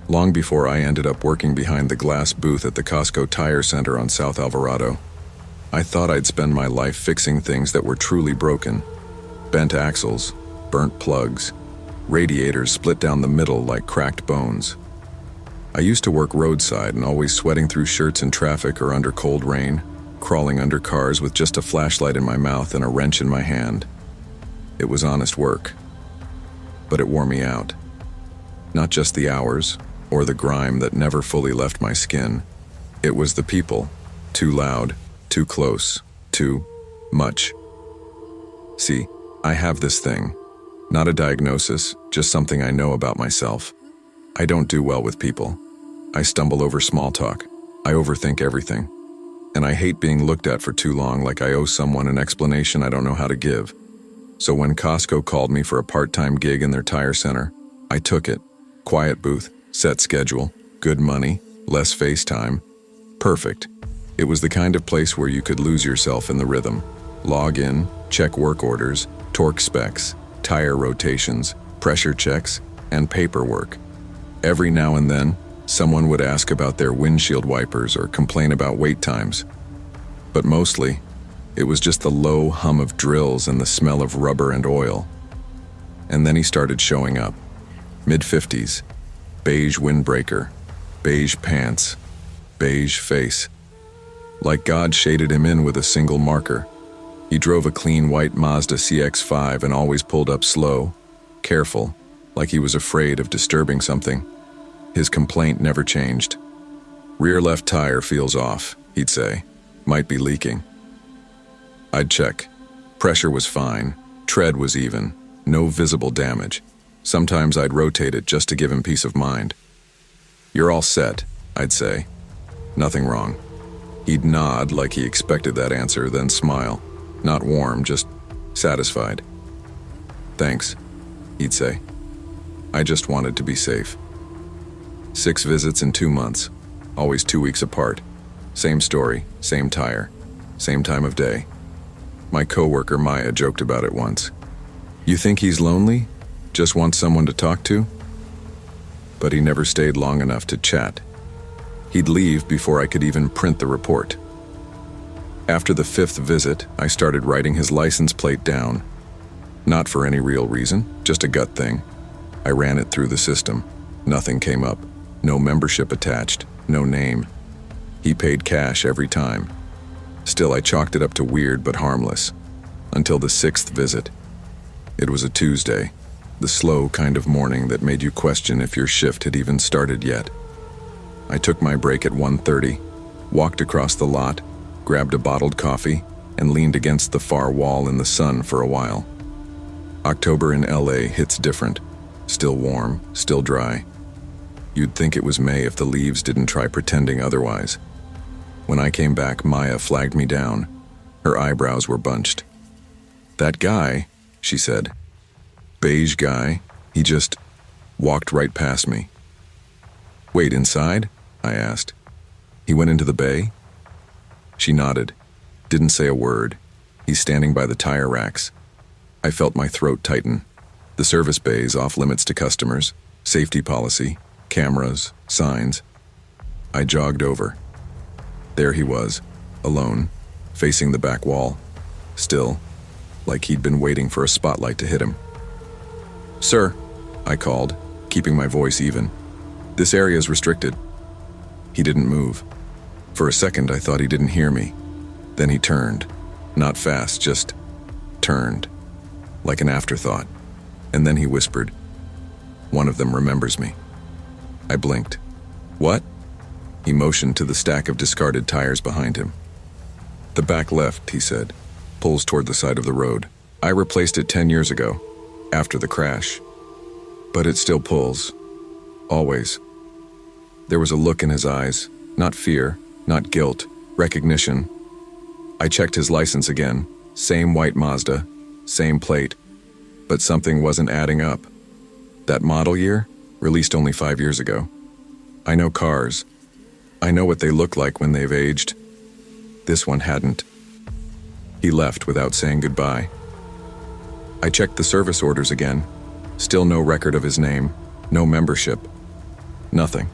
Long before I ended up working behind the glass booth at the Costco Tire Center on South Alvarado, I thought I'd spend my life fixing things that were truly broken. Bent axles, burnt plugs, radiators split down the middle like cracked bones. I used to work roadside and always sweating through shirts in traffic or under cold rain, crawling under cars with just a flashlight in my mouth and a wrench in my hand. It was honest work, but it wore me out. Not just the hours or the grime that never fully left my skin. It was the people, too loud, too close, too much. See, I have this thing. Not a diagnosis, just something I know about myself. I don't do well with people. I stumble over small talk. I overthink everything. And I hate being looked at for too long like I owe someone an explanation I don't know how to give. So when Costco called me for a part-time gig in their tire center, I took it. Quiet booth, set schedule, good money, less face time. Perfect. It was the kind of place where you could lose yourself in the rhythm. Log in, check work orders, torque specs, tire rotations, pressure checks, and paperwork. Every now and then, someone would ask about their windshield wipers or complain about wait times. But mostly, it was just the low hum of drills and the smell of rubber and oil. And then he started showing up. Mid-50s, beige windbreaker, beige pants, beige face. like God shaded him in with a single marker. He drove a clean white Mazda CX-5 and always pulled up slow, careful, like he was afraid of disturbing something. His complaint never changed. "Rear left tire feels off," he'd say. "Might be leaking." I'd check. Pressure was fine, tread was even, no visible damage. Sometimes I'd rotate it just to give him peace of mind. "You're all set," I'd say. "Nothing wrong." He'd nod like he expected that answer, then smile. Not warm, just satisfied. "Thanks," he'd say. I just wanted to be safe. 6 visits in 2 months, always 2 weeks apart. Same story, same tire, same time of day. My coworker Maya joked about it once. "You think he's lonely? Just wants someone to talk to?" But he never stayed long enough to chat. He'd leave before I could even print the report. After the 5th visit, I started writing his license plate down. Not for any real reason, just a gut thing. I ran it through the system. Nothing came up. No membership attached, no name. He paid cash every time. Still, I chalked it up to weird but harmless. Until the 6th visit. It was a Tuesday, the slow kind of morning that made you question if your shift had even started yet. I took my break at 1:30, walked across the lot, grabbed a bottled coffee, and leaned against the far wall in the sun for a while. October in LA hits different. Still warm, still dry. You'd think it was May if the leaves didn't try pretending otherwise. When I came back, Maya flagged me down. Her eyebrows were bunched. "That guy," she said. "Beige guy, he just walked right past me." "Wait, inside?" I asked. "He went into the bay?" She nodded. Didn't say a word. He's standing by the tire racks. I felt my throat tighten. The service bays off limits to customers, safety policy, cameras, signs. I jogged over. There he was, alone, facing the back wall, still, like he'd been waiting for a spotlight to hit him. "Sir," I called, keeping my voice even. "This area is restricted." He didn't move. For a second, I thought he didn't hear me. Then he turned. Not fast, just turned, like an afterthought. And then he whispered, "One of them remembers me." I blinked. "What?" He motioned to the stack of discarded tires behind him. "The back left," he said, "pulls toward the side of the road. I replaced it 10 years ago, after the crash. But it still pulls. Always." There was a look in his eyes, not fear, not guilt, recognition. I checked his license again, same white Mazda, same plate, but something wasn't adding up. That model year, released only 5 years ago. I know cars. I know what they look like when they've aged. This one hadn't. He left without saying goodbye. I checked the service orders again. Still no record of his name, no membership. Nothing.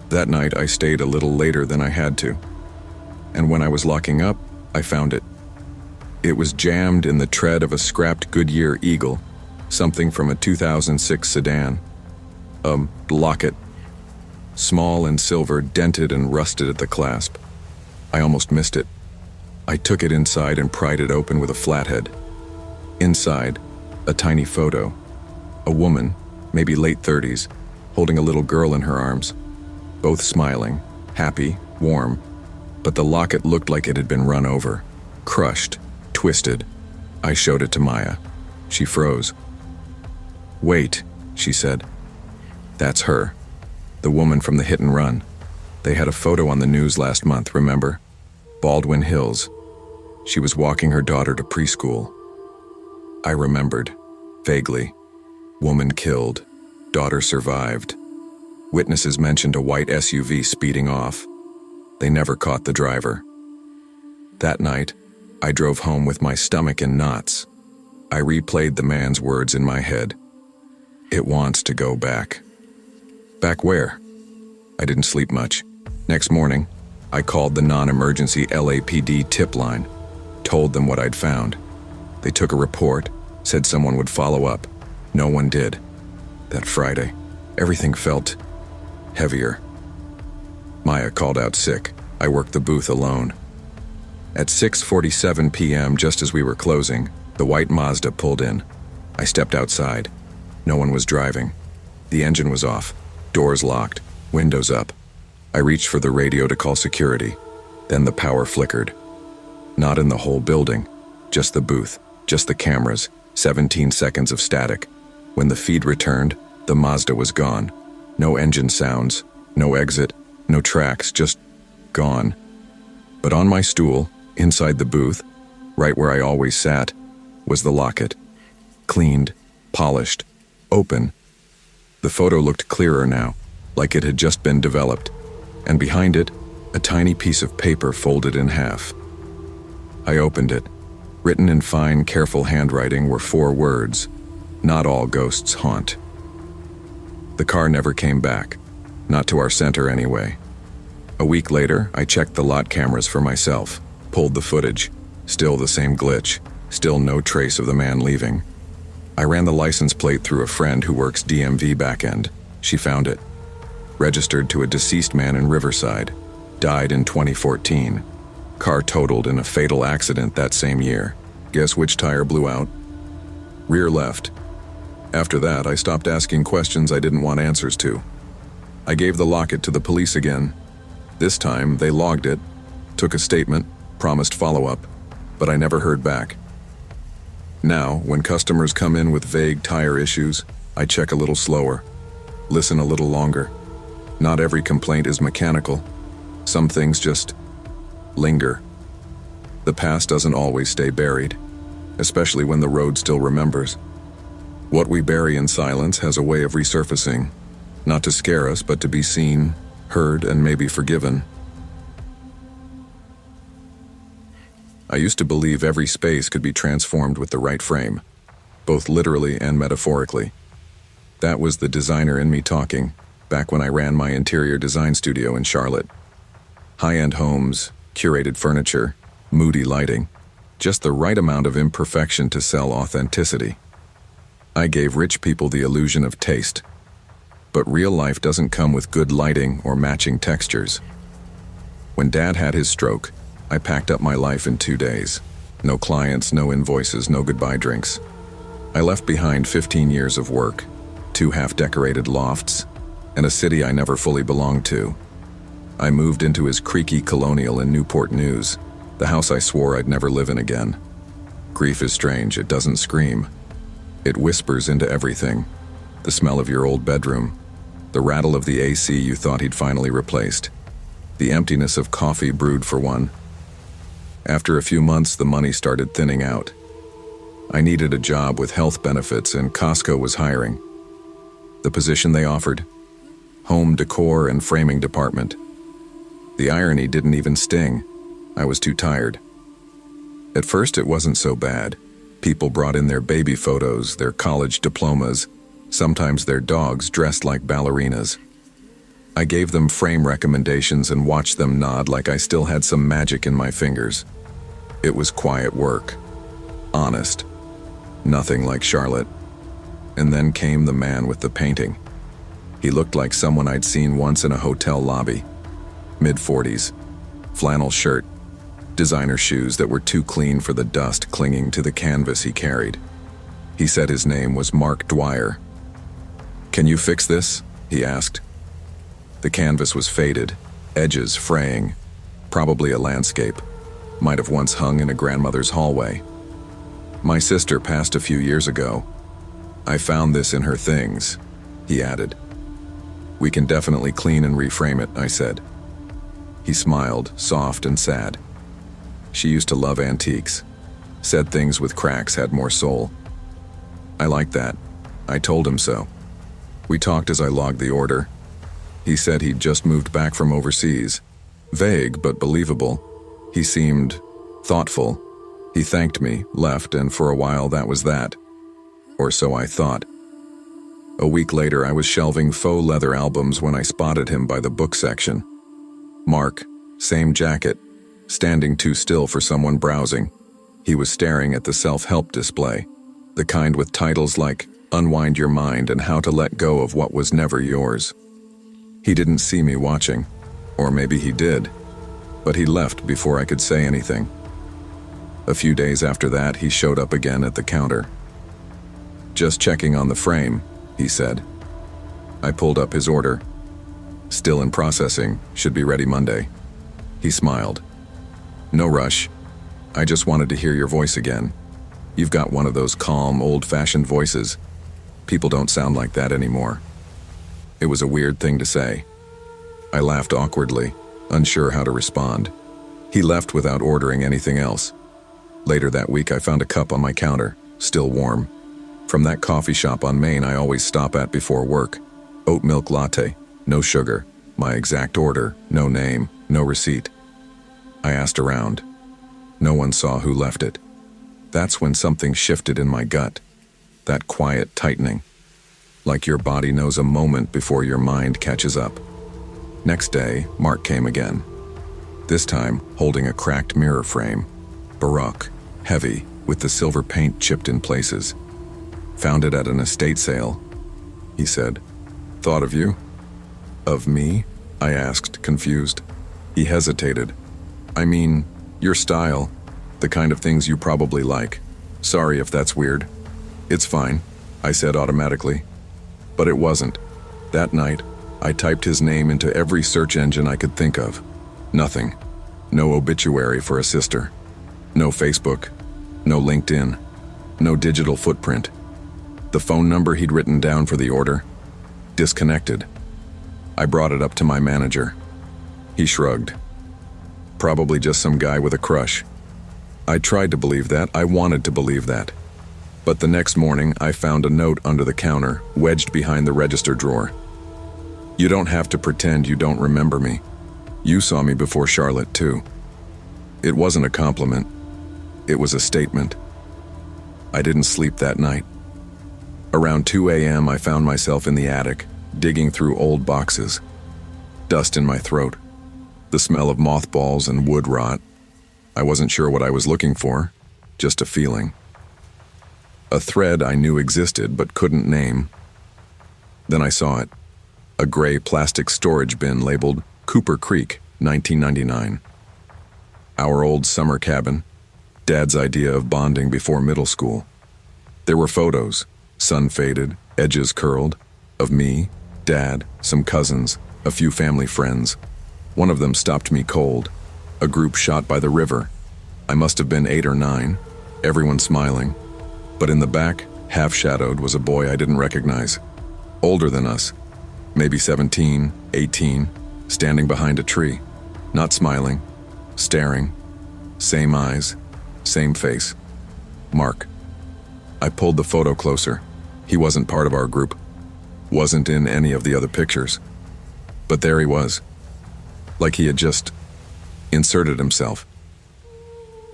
That night I stayed a little later than I had to. And when I was locking up, I found it. It was jammed in the tread of a scrapped Goodyear Eagle, something from a 2006 sedan. A locket. Small and silver, dented and rusted at the clasp. I almost missed it. I took it inside and pried it open with a flathead. Inside, a tiny photo. A woman, maybe late 30s, holding a little girl in her arms. Both smiling, happy, warm. But the locket looked like it had been run over, crushed, twisted. I showed it to Maya. She froze. "Wait," she said. "That's her. The woman from the hit and run. They had a photo on the news last month, remember? Baldwin Hills. She was walking her daughter to preschool." I remembered, vaguely. Woman killed. Daughter survived. Witnesses mentioned a white SUV speeding off. They never caught the driver. That night, I drove home with my stomach in knots. I replayed the man's words in my head. It wants to go back. Back where? I didn't sleep much. Next morning, I called the non-emergency LAPD tip line, told them what I'd found. They took a report, said someone would follow up. No one did. That Friday, everything felt heavier. Maya called out sick. I worked the booth alone. At 6:47 p.m., just as we were closing, the white Mazda pulled in. I stepped outside. No one was driving. The engine was off, doors locked, windows up. I reached for the radio to call security. Then the power flickered. Not in the whole building, just the booth, just the cameras, 17 seconds of static. When the feed returned, the Mazda was gone. No engine sounds, no exit, no tracks, just gone. But on my stool, inside the booth, right where I always sat, was the locket. Cleaned, polished, open. The photo looked clearer now, like it had just been developed, and behind it, a tiny piece of paper folded in half. I opened it. Written in fine, careful handwriting were 4 words: "Not all ghosts haunt." The car never came back, not to our center anyway. A week later, I checked the lot cameras for myself, pulled the footage. Still the same glitch, still no trace of the man leaving. I ran the license plate through a friend who works DMV backend. She found it. Registered to a deceased man in Riverside. Died in 2014. Car totaled in a fatal accident that same year. Guess which tire blew out? Rear left. After that, I stopped asking questions I didn't want answers to. I gave the locket to the police again. This time, they logged it, took a statement, promised follow-up, but I never heard back. Now, when customers come in with vague tire issues, I check a little slower, listen a little longer. Not every complaint is mechanical. Some things just linger. The past doesn't always stay buried, especially when the road still remembers. What we bury in silence has a way of resurfacing, not to scare us, but to be seen, heard, and maybe forgiven. I used to believe every space could be transformed with the right frame, both literally and metaphorically. That was the designer in me talking, back when I ran my interior design studio in Charlotte. High-end homes, curated furniture, moody lighting, just the right amount of imperfection to sell authenticity. I gave rich people the illusion of taste. But real life doesn't come with good lighting or matching textures. When Dad had his stroke, I packed up my life in 2 days. No clients, no invoices, no goodbye drinks. I left behind 15 years of work, 2 half-decorated lofts, and a city I never fully belonged to. I moved into his creaky colonial in Newport News, the house I swore I'd never live in again. Grief is strange, it doesn't scream. It whispers into everything. The smell of your old bedroom, the rattle of the AC you thought he'd finally replaced, the emptiness of coffee brewed for one. After a few months, the money started thinning out. I needed a job with health benefits, and Costco was hiring. The position they offered? Home decor and framing department. The irony didn't even sting. I was too tired. At first, it wasn't so bad. People brought in their baby photos, their college diplomas, sometimes their dogs dressed like ballerinas. I gave them frame recommendations and watched them nod like I still had some magic in my fingers. It was quiet work. Honest. Nothing like Charlotte. And then came the man with the painting. He looked like someone I'd seen once in a hotel lobby. Mid-40s, flannel shirt, designer shoes that were too clean for the dust clinging to the canvas he carried. He said his name was Mark Dwyer. "Can you fix this?" he asked. The canvas was faded, edges fraying, probably a landscape. Might have once hung in a grandmother's hallway. "My sister passed a few years ago. I found this in her things," he added. "We can definitely clean and reframe it," I said. He smiled, soft and sad. "She used to love antiques. Said things with cracks had more soul." I liked that. I told him so. We talked as I logged the order. He said he'd just moved back from overseas. Vague, but believable. He seemed thoughtful. He thanked me, left, and for a while that was that. Or so I thought. A week later, I was shelving faux leather albums when I spotted him by the book section. Mark, same jacket, standing too still for someone browsing. He was staring at the self-help display, the kind with titles like Unwind Your Mind and How to Let Go of What Was Never Yours. He didn't see me watching, or maybe he did. but he left before I could say anything. A few days after that, he showed up again at the counter. "Just checking on the frame," he said. I pulled up his order. "Still in processing, should be ready Monday." He smiled. "No rush. I just wanted to hear your voice again. You've got one of those calm, old-fashioned voices. People don't sound like that anymore." It was a weird thing to say. I laughed awkwardly, unsure how to respond. He left without ordering anything else. Later that week, I found a cup on my counter, still warm. From that coffee shop on Main I always stop at before work. Oat milk latte, no sugar, my exact order, no name, no receipt. I asked around. No one saw who left it. That's when something shifted in my gut. That quiet tightening. Like your body knows a moment before your mind catches up. Next day, Mark came again. This time, holding a cracked mirror frame. Baroque, heavy, with the silver paint chipped in places. "Found it at an estate sale," he said. "Thought of you?" "Of me?" I asked, confused. He hesitated. "I mean, your style, the kind of things you probably like. Sorry if that's weird." "It's fine," I said automatically. But it wasn't. That night, I typed his name into every search engine I could think of. Nothing. No obituary for a sister. No Facebook. No LinkedIn. No digital footprint. The phone number he'd written down for the order? Disconnected. I brought it up to my manager. He shrugged. Probably just some guy with a crush. I tried to believe that. I wanted to believe that. But the next morning, I found a note under the counter, wedged behind the register drawer. "You don't have to pretend you don't remember me. You saw me before Charlotte, too." It wasn't a compliment. It was a statement. I didn't sleep that night. Around 2 a.m., I found myself in the attic, digging through old boxes. Dust in my throat. The smell of mothballs and wood rot. I wasn't sure what I was looking for, just a feeling. A thread I knew existed but couldn't name. Then I saw it. A gray plastic storage bin labeled Cooper Creek, 1999. Our old summer cabin. Dad's idea of bonding before middle school. There were photos, sun-faded, edges curled, of me, Dad, some cousins, a few family friends. One of them stopped me cold. A group shot by the river. I must have been 8 or 9, everyone smiling. But in the back, half-shadowed, was a boy I didn't recognize. Older than us, maybe 17, 18, standing behind a tree. Not smiling, staring. Same eyes, same face. Mark. I pulled the photo closer. He wasn't part of our group. Wasn't in any of the other pictures. But there he was. Like he had just inserted himself.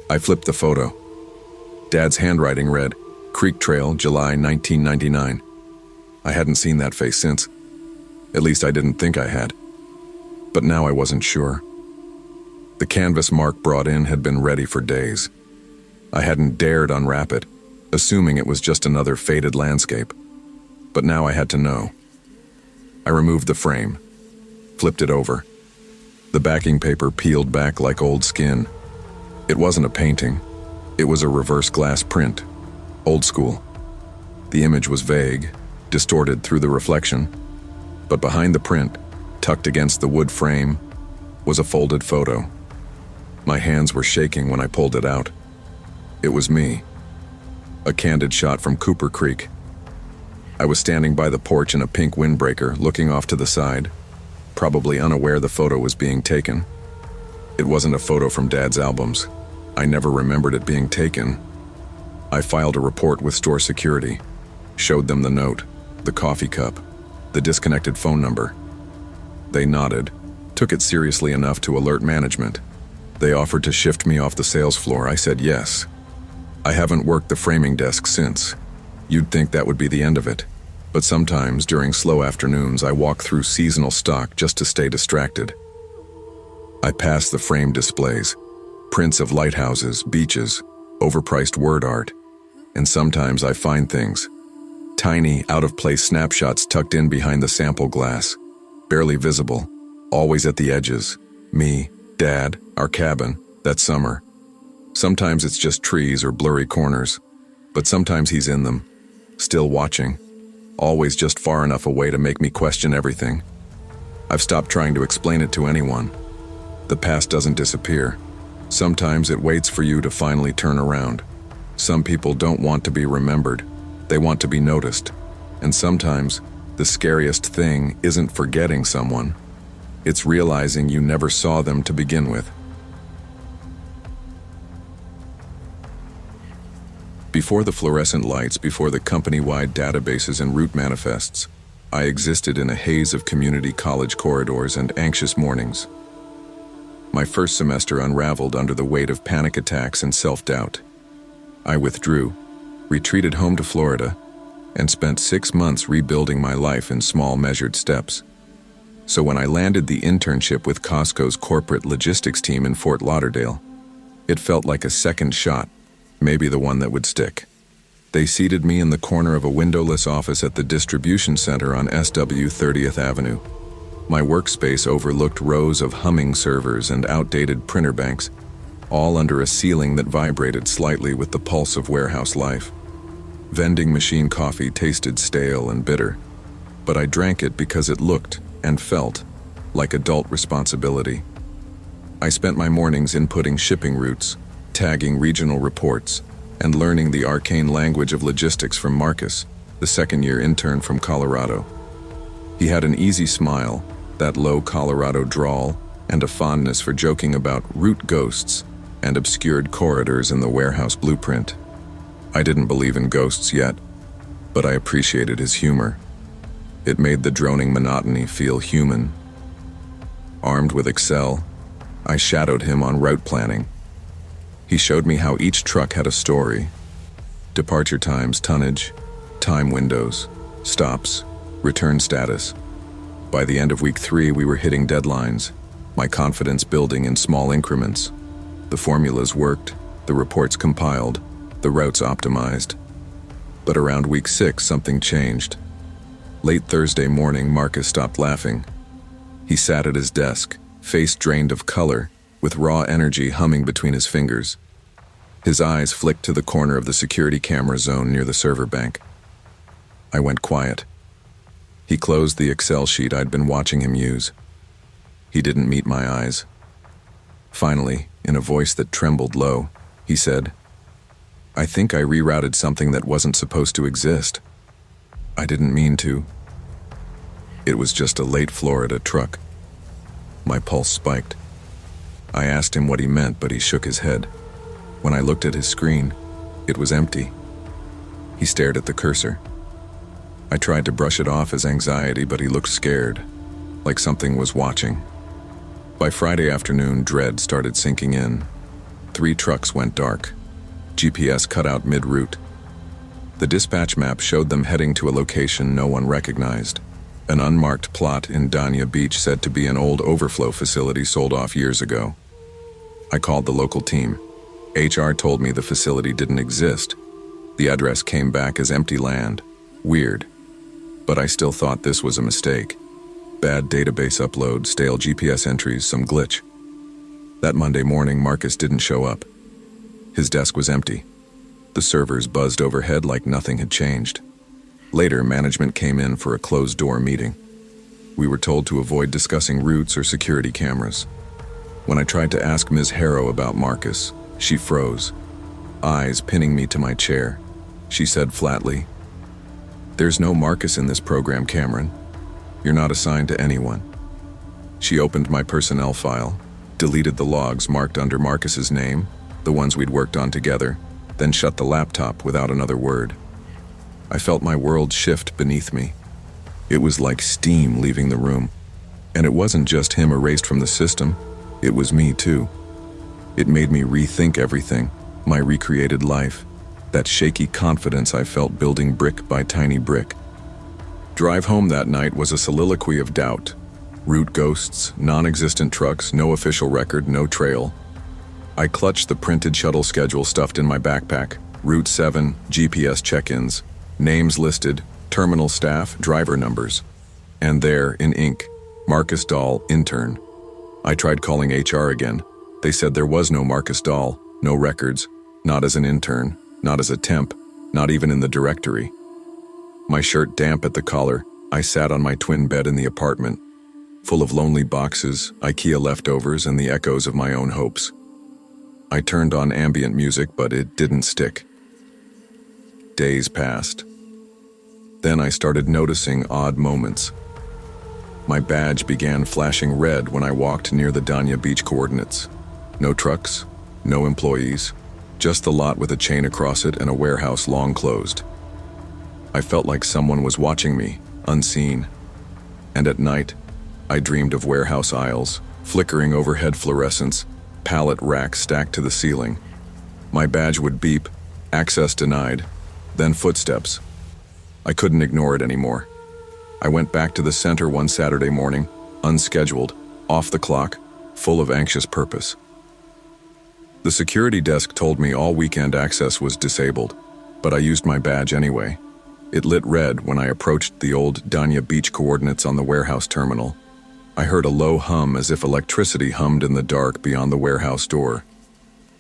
I flipped the photo. Dad's handwriting read, "Creek Trail, July 1999. I hadn't seen that face since. At least I didn't think I had. But now I wasn't sure. The canvas Mark brought in had been ready for days. I hadn't dared unwrap it, assuming it was just another faded landscape. But now I had to know. I removed the frame, flipped it over. The backing paper peeled back like old skin. It wasn't a painting. It was a reverse glass print. Old school. The image was vague, distorted through the reflection. But behind the print, tucked against the wood frame, was a folded photo. My hands were shaking when I pulled it out. It was me. A candid shot from Cooper Creek. I was standing by the porch in a pink windbreaker, looking off to the side, probably unaware the photo was being taken. It wasn't a photo from Dad's albums. I never remembered it being taken. I filed a report with store security, showed them the note, the coffee cup, the disconnected phone number. They nodded, took it seriously enough to alert management. They offered to shift me off the sales floor. I said yes. I haven't worked the framing desk since. You'd think that would be the end of it. But sometimes, during slow afternoons, I walk through seasonal stock just to stay distracted. I pass the frame displays, prints of lighthouses, beaches, overpriced word art, and sometimes I find things. Tiny, out-of-place snapshots tucked in behind the sample glass, barely visible, always at the edges. Me, Dad, our cabin, that summer. Sometimes it's just trees or blurry corners, but sometimes he's in them, still watching, always just far enough away to make me question everything. I've stopped trying to explain it to anyone. The past doesn't disappear. Sometimes it waits for you to finally turn around. Some people don't want to be remembered. They want to be noticed. And sometimes, the scariest thing isn't forgetting someone. It's realizing you never saw them to begin with. Before the fluorescent lights, before the company-wide databases and route manifests, I existed in a haze of community college corridors and anxious mornings. My first semester unraveled under the weight of panic attacks and self-doubt. I withdrew, retreated home to Florida, and spent 6 months rebuilding my life in small, measured steps. So when I landed the internship with Costco's corporate logistics team in Fort Lauderdale, it felt like a second shot, maybe the one that would stick. They seated me in the corner of a windowless office at the distribution center on SW 30th Avenue. My workspace overlooked rows of humming servers and outdated printer banks, all under a ceiling that vibrated slightly with the pulse of warehouse life. Vending machine coffee tasted stale and bitter, but I drank it because it looked and felt like adult responsibility. I spent my mornings inputting shipping routes, tagging regional reports, and learning the arcane language of logistics from Marcus, the second-year intern from Colorado. He had an easy smile, that low Colorado drawl, and a fondness for joking about route ghosts and obscured corridors in the warehouse blueprint. I didn't believe in ghosts yet, but I appreciated his humor. It made the droning monotony feel human. Armed with Excel, I shadowed him on route planning. He showed me how each truck had a story. Departure times, tonnage, time windows, stops, return status. By the end of week 3, we were hitting deadlines, my confidence building in small increments. The formulas worked, the reports compiled, the routes optimized. But around week 6, something changed. Late Thursday morning, Marcus stopped laughing. He sat at his desk, face drained of color, with raw energy humming between his fingers. His eyes flicked to the corner of the security camera zone near the server bank. I went quiet. He closed the Excel sheet I'd been watching him use. He didn't meet my eyes. Finally, in a voice that trembled low, he said, "I think I rerouted something that wasn't supposed to exist. I didn't mean to." It was just a late Florida truck. My pulse spiked. I asked him what he meant, but he shook his head. When I looked at his screen, it was empty. He stared at the cursor. I tried to brush it off as anxiety, but he looked scared, like something was watching. By Friday afternoon, dread started sinking in. 3 trucks went dark. GPS cut out mid-route. The dispatch map showed them heading to a location no one recognized. An unmarked plot in Dania Beach said to be an old overflow facility sold off years ago. I called the local team. HR told me the facility didn't exist. The address came back as empty land. Weird. But I still thought this was a mistake. Bad database upload, stale GPS entries, some glitch. That Monday morning, Marcus didn't show up. His desk was empty. The servers buzzed overhead like nothing had changed. Later, management came in for a closed-door meeting. We were told to avoid discussing routes or security cameras. When I tried to ask Ms. Harrow about Marcus, she froze, eyes pinning me to my chair. She said flatly, "There's no Marcus in this program, Cameron. You're not assigned to anyone." She opened my personnel file, deleted the logs marked under Marcus's name, the ones we'd worked on together, then shut the laptop without another word. I felt my world shift beneath me. It was like steam leaving the room. And it wasn't just him erased from the system, it was me too. It made me rethink everything, my recreated life, that shaky confidence I felt building brick by tiny brick. Drive home that night was a soliloquy of doubt. Route ghosts, non-existent trucks, no official record, no trail. I clutched the printed shuttle schedule stuffed in my backpack, Route 7, GPS check-ins, names listed, terminal staff, driver numbers. And there, in ink, Marcus Dahl, intern. I tried calling HR again. They said there was no Marcus Dahl, no records, not as an intern, not as a temp, not even in the directory. My shirt damp at the collar, I sat on my twin bed in the apartment, full of lonely boxes, IKEA leftovers, and the echoes of my own hopes. I turned on ambient music, but it didn't stick. Days passed. Then I started noticing odd moments. My badge began flashing red when I walked near the Dania Beach coordinates. No trucks, no employees, just the lot with a chain across it and a warehouse long closed. I felt like someone was watching me, unseen. And at night, I dreamed of warehouse aisles, flickering overhead fluorescents, pallet racks stacked to the ceiling. My badge would beep, access denied, then footsteps. I couldn't ignore it anymore. I went back to the center one Saturday morning, unscheduled, off the clock, full of anxious purpose. The security desk told me all weekend access was disabled, but I used my badge anyway. It lit red when I approached the old Dania Beach coordinates on the warehouse terminal. I heard a low hum as if electricity hummed in the dark beyond the warehouse door.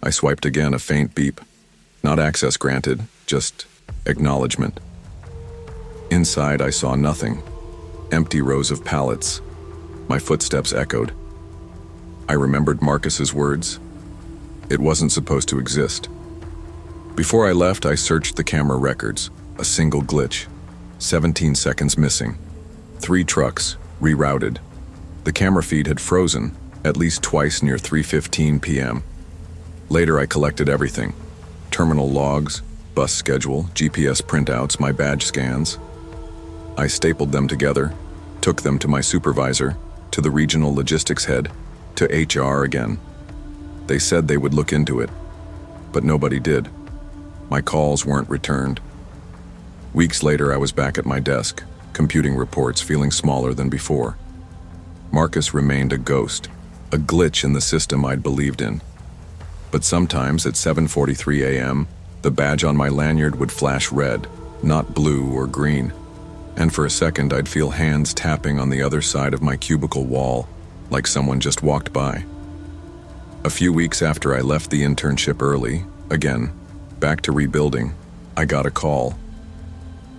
I swiped again, a faint beep. Not access granted, just acknowledgement. Inside, I saw nothing. Empty rows of pallets. My footsteps echoed. I remembered Marcus's words. It wasn't supposed to exist. Before I left, I searched the camera records. A single glitch. 17 seconds missing. 3 trucks, rerouted. The camera feed had frozen, at least twice near 3:15 p.m. Later, I collected everything. Terminal logs, bus schedule, GPS printouts, my badge scans. I stapled them together, took them to my supervisor, to the regional logistics head, to HR again. They said they would look into it, but nobody did. My calls weren't returned. Weeks later, I was back at my desk, computing reports, feeling smaller than before. Marcus remained a ghost, a glitch in the system I'd believed in. But sometimes at 7:43 a.m., the badge on my lanyard would flash red, not blue or green. And for a second, I'd feel hands tapping on the other side of my cubicle wall, like someone just walked by. A few weeks after I left the internship early, again, back to rebuilding, I got a call.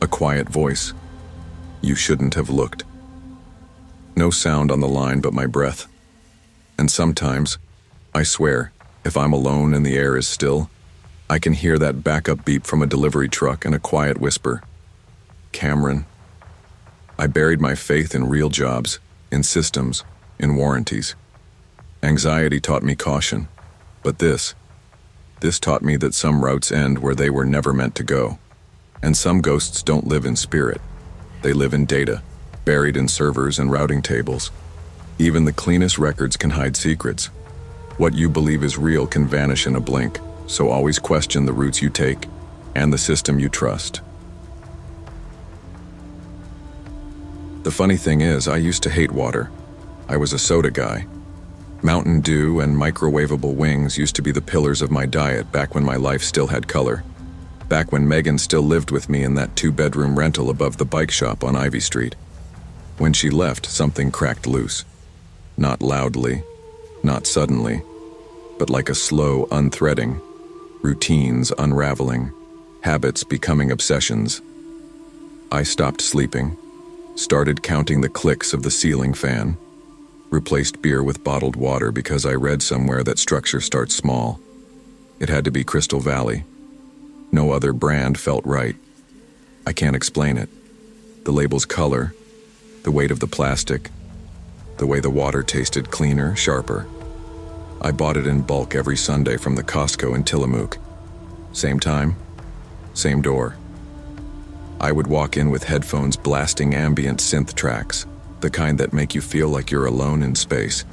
A quiet voice. You shouldn't have looked. No sound on the line but my breath. And sometimes, I swear, if I'm alone and the air is still, I can hear that backup beep from a delivery truck and a quiet whisper. Cameron. I buried my faith in real jobs, in systems, in warranties. Anxiety taught me caution, but this taught me that some routes end where they were never meant to go. And some ghosts don't live in spirit. They live in data, buried in servers and routing tables. Even the cleanest records can hide secrets. What you believe is real can vanish in a blink, so always question the routes you take and the system you trust. The funny thing is, I used to hate water. I was a soda guy. Mountain Dew and microwavable wings used to be the pillars of my diet back when my life still had color. Back when Megan still lived with me in that 2-bedroom rental above the bike shop on Ivy Street. When she left, something cracked loose. Not loudly, not suddenly, but like a slow unthreading, routines unraveling, habits becoming obsessions. I stopped sleeping, started counting the clicks of the ceiling fan, replaced beer with bottled water because I read somewhere that structure starts small. It had to be Crystal Valley. No other brand felt right. I can't explain it. The label's color, the weight of the plastic, the way the water tasted cleaner, sharper. I bought it in bulk every Sunday from the Costco in Tillamook. Same time, same door. I would walk in with headphones blasting ambient synth tracks, the kind that make you feel like you're alone in space.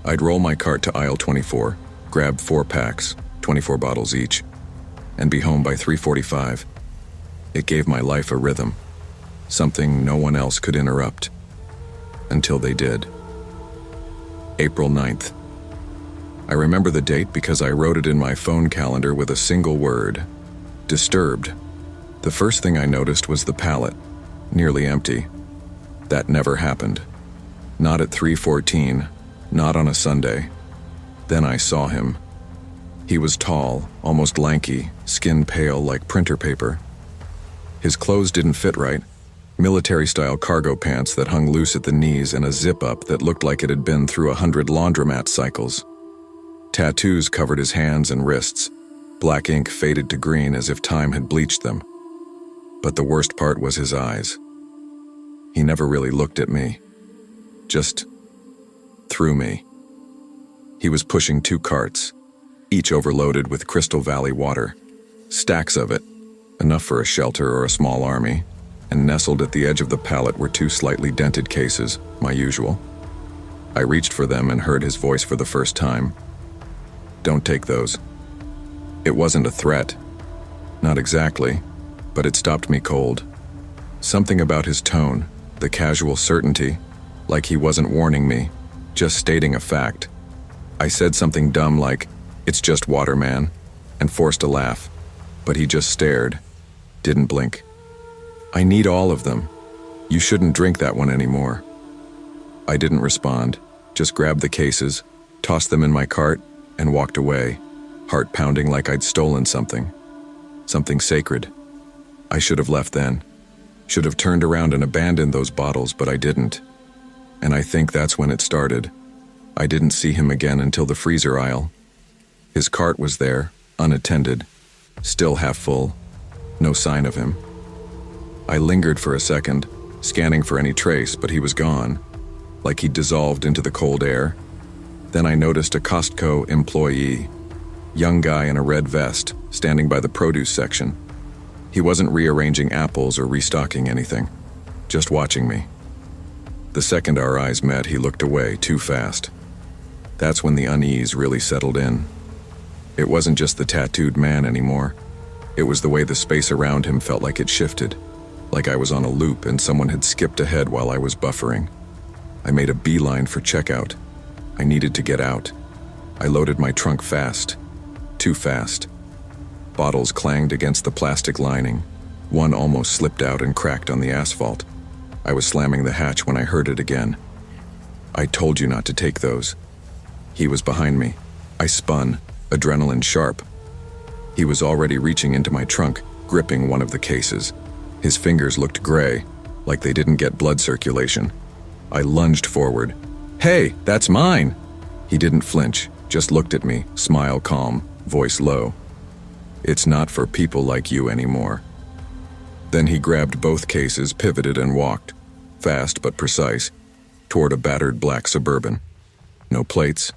I'd roll my cart to aisle 24, grab 4 packs, 24 bottles each, and be home by 3:45. It gave my life a rhythm, something no one else could interrupt. Until they did. April 9th. I remember the date because I wrote it in my phone calendar with a single word. Disturbed. The first thing I noticed was the pallet, nearly empty. That never happened. Not at 3:14, Not on a Sunday. Then I saw him. He was tall, almost lanky, skin pale like printer paper. His clothes didn't fit right. Military-style cargo pants that hung loose at the knees and a zip-up that looked like it had been through 100 laundromat cycles. Tattoos covered his hands and wrists. Black ink faded to green as if time had bleached them. But the worst part was his eyes. He never really looked at me. Just through me. He was pushing 2 carts, each overloaded with Crystal Valley water. Stacks of it, enough for a shelter or a small army, and nestled at the edge of the pallet were 2 slightly dented cases, my usual. I reached for them and heard his voice for the first time. "Don't take those." It wasn't a threat. Not exactly, but it stopped me cold. Something about his tone, the casual certainty, like he wasn't warning me, just stating a fact. I said something dumb like, "It's just water, man," and forced a laugh, but he just stared, didn't blink. "I need all of them. You shouldn't drink that one anymore." I didn't respond, just grabbed the cases, tossed them in my cart, and walked away, heart pounding like I'd stolen something. Something sacred. I should have left then. Should have turned around and abandoned those bottles, but I didn't. And I think that's when it started. I didn't see him again until the freezer aisle. His cart was there, unattended, still half full, no sign of him. I lingered for a second, scanning for any trace, but he was gone, like he'd dissolved into the cold air. Then I noticed a Costco employee, young guy in a red vest, standing by the produce section. He wasn't rearranging apples or restocking anything, just watching me. The second our eyes met, he looked away too fast. That's when the unease really settled in. It wasn't just the tattooed man anymore. It was the way the space around him felt like it shifted, like I was on a loop and someone had skipped ahead while I was buffering. I made a beeline for checkout. I needed to get out. I loaded my trunk fast. Too fast. Bottles clanged against the plastic lining. One almost slipped out and cracked on the asphalt. I was slamming the hatch when I heard it again. "I told you not to take those." He was behind me. I spun, adrenaline sharp. He was already reaching into my trunk, gripping one of the cases. His fingers looked gray, like they didn't get blood circulation. I lunged forward. "Hey, that's mine!" He didn't flinch, just looked at me, smile calm, voice low. "It's not for people like you anymore." Then he grabbed both cases, pivoted and walked, fast but precise, toward a battered black Suburban. No plates,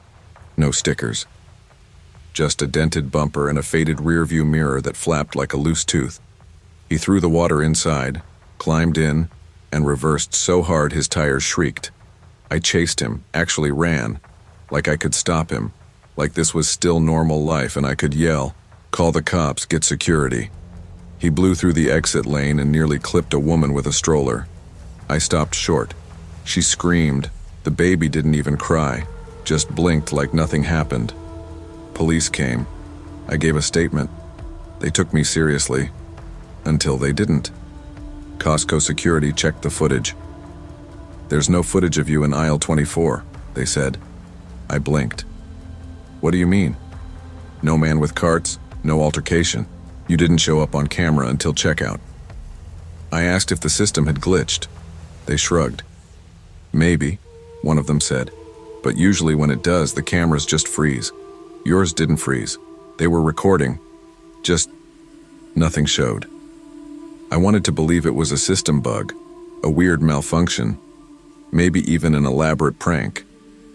no stickers. Just a dented bumper and a faded rearview mirror that flapped like a loose tooth. He threw the water inside, climbed in, and reversed so hard his tires shrieked. I chased him, actually ran, like I could stop him, like this was still normal life and I could yell, "Call the cops, get security." He blew through the exit lane and nearly clipped a woman with a stroller. I stopped short. She screamed. The baby didn't even cry, just blinked like nothing happened. Police came. I gave a statement. They took me seriously. Until they didn't. Costco security checked the footage. "There's no footage of you in aisle 24, they said. I blinked. "What do you mean?" "No man with carts, no altercation. You didn't show up on camera until checkout." I asked if the system had glitched. They shrugged. "Maybe," one of them said. "But usually when it does, the cameras just freeze. Yours didn't freeze. They were recording. Just nothing showed." I wanted to believe it was a system bug, a weird malfunction, maybe even an elaborate prank.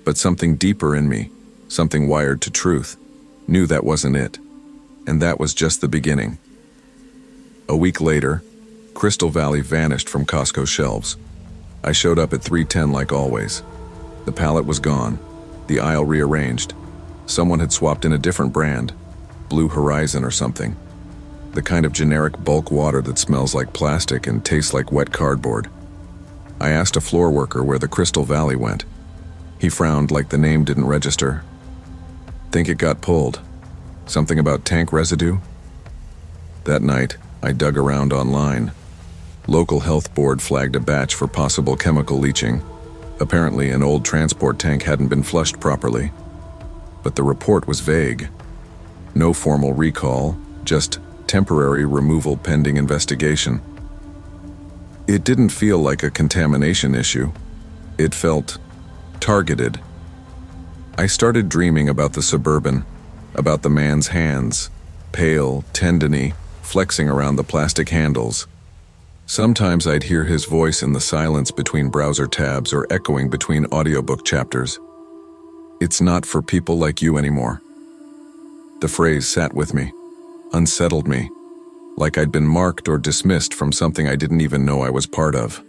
But something deeper in me, something wired to truth, knew that wasn't it. And that was just the beginning. A week later, Crystal Valley vanished from Costco shelves. I showed up at 3:10 like always. The pallet was gone, the aisle rearranged. Someone had swapped in a different brand, Blue Horizon or something. The kind of generic bulk water that smells like plastic and tastes like wet cardboard. I asked a floor worker where the Crystal Valley went. He frowned like the name didn't register. "Think it got pulled. Something about tank residue?" That night, I dug around online. Local health board flagged a batch for possible chemical leaching. Apparently, an old transport tank hadn't been flushed properly. But the report was vague. No formal recall, just temporary removal pending investigation. It didn't feel like a contamination issue. It felt targeted. I started dreaming about the Suburban, about the man's hands, pale, tendony, flexing around the plastic handles. Sometimes I'd hear his voice in the silence between browser tabs or echoing between audiobook chapters. "It's not for people like you anymore." The phrase sat with me, unsettled me, like I'd been marked or dismissed from something I didn't even know I was part of.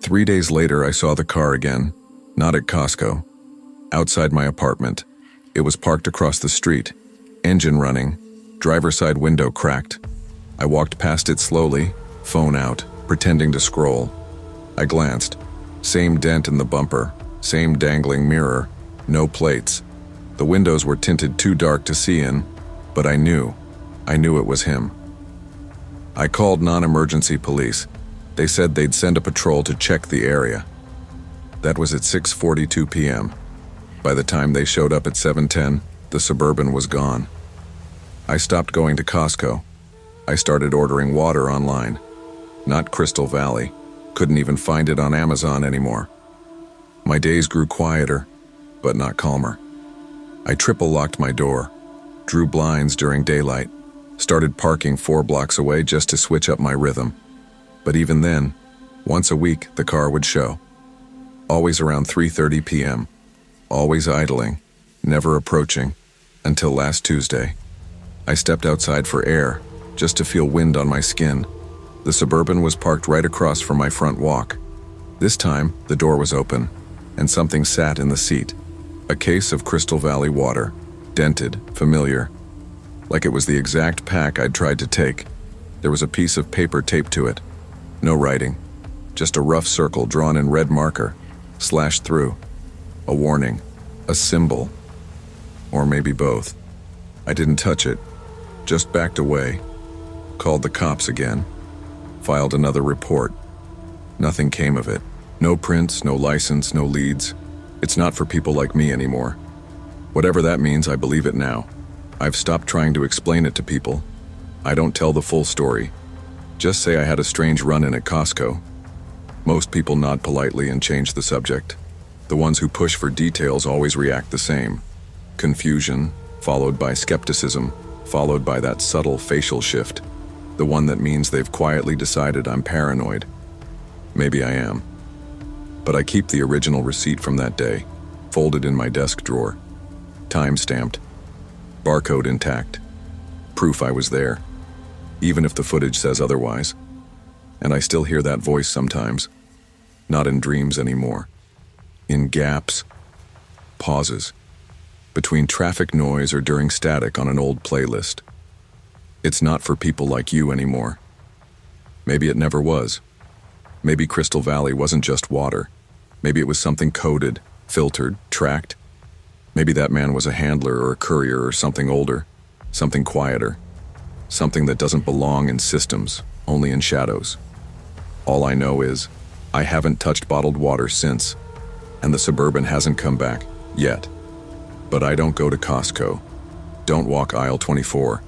3 days later, I saw the car again, not at Costco. Outside my apartment. It was parked across the street, engine running, driver's side window cracked. I walked past it slowly, phone out, pretending to scroll. I glanced. Same dent in the bumper, same dangling mirror, no plates. The windows were tinted too dark to see in, but I knew it was him. I called non-emergency police. They said they'd send a patrol to check the area. That was at 6:42 p.m. By the time they showed up at 7:10, the Suburban was gone. I stopped going to Costco. I started ordering water online. Not Crystal Valley. Couldn't even find it on Amazon anymore. My days grew quieter, but not calmer. I triple-locked my door, drew blinds during daylight, started parking 4 blocks away just to switch up my rhythm. But even then, once a week, the car would show. Always around 3:30 p.m., always idling, never approaching, until last Tuesday. I stepped outside for air, just to feel wind on my skin. The Suburban was parked right across from my front walk. This time, the door was open, and something sat in the seat. A case of Crystal Valley water, dented, familiar, like it was the exact pack I'd tried to take. There was a piece of paper taped to it. No writing, just a rough circle drawn in red marker, slashed through. A warning, a symbol, or maybe both. I didn't touch it, just backed away, called the cops again, filed another report. Nothing came of it. No prints, no license, no leads. It's not for people like me anymore. Whatever that means, I believe it now. I've stopped trying to explain it to people. I don't tell the full story. Just say I had a strange run-in at Costco. Most people nod politely and change the subject. The ones who push for details always react the same. Confusion, followed by skepticism, followed by that subtle facial shift. The one that means they've quietly decided I'm paranoid. Maybe I am. But I keep the original receipt from that day, folded in my desk drawer. Time-stamped. Barcode intact. Proof I was there, even if the footage says otherwise. And I still hear that voice sometimes. Not in dreams anymore. In gaps. Pauses. Between traffic noise or during static on an old playlist. It's not for people like you anymore. Maybe it never was. Maybe Crystal Valley wasn't just water. Maybe it was something coded, filtered, tracked. Maybe that man was a handler or a courier or something older, something quieter, something that doesn't belong in systems, only in shadows. All I know is, I haven't touched bottled water since, and the Suburban hasn't come back, yet. But I don't go to Costco. Don't walk aisle 24.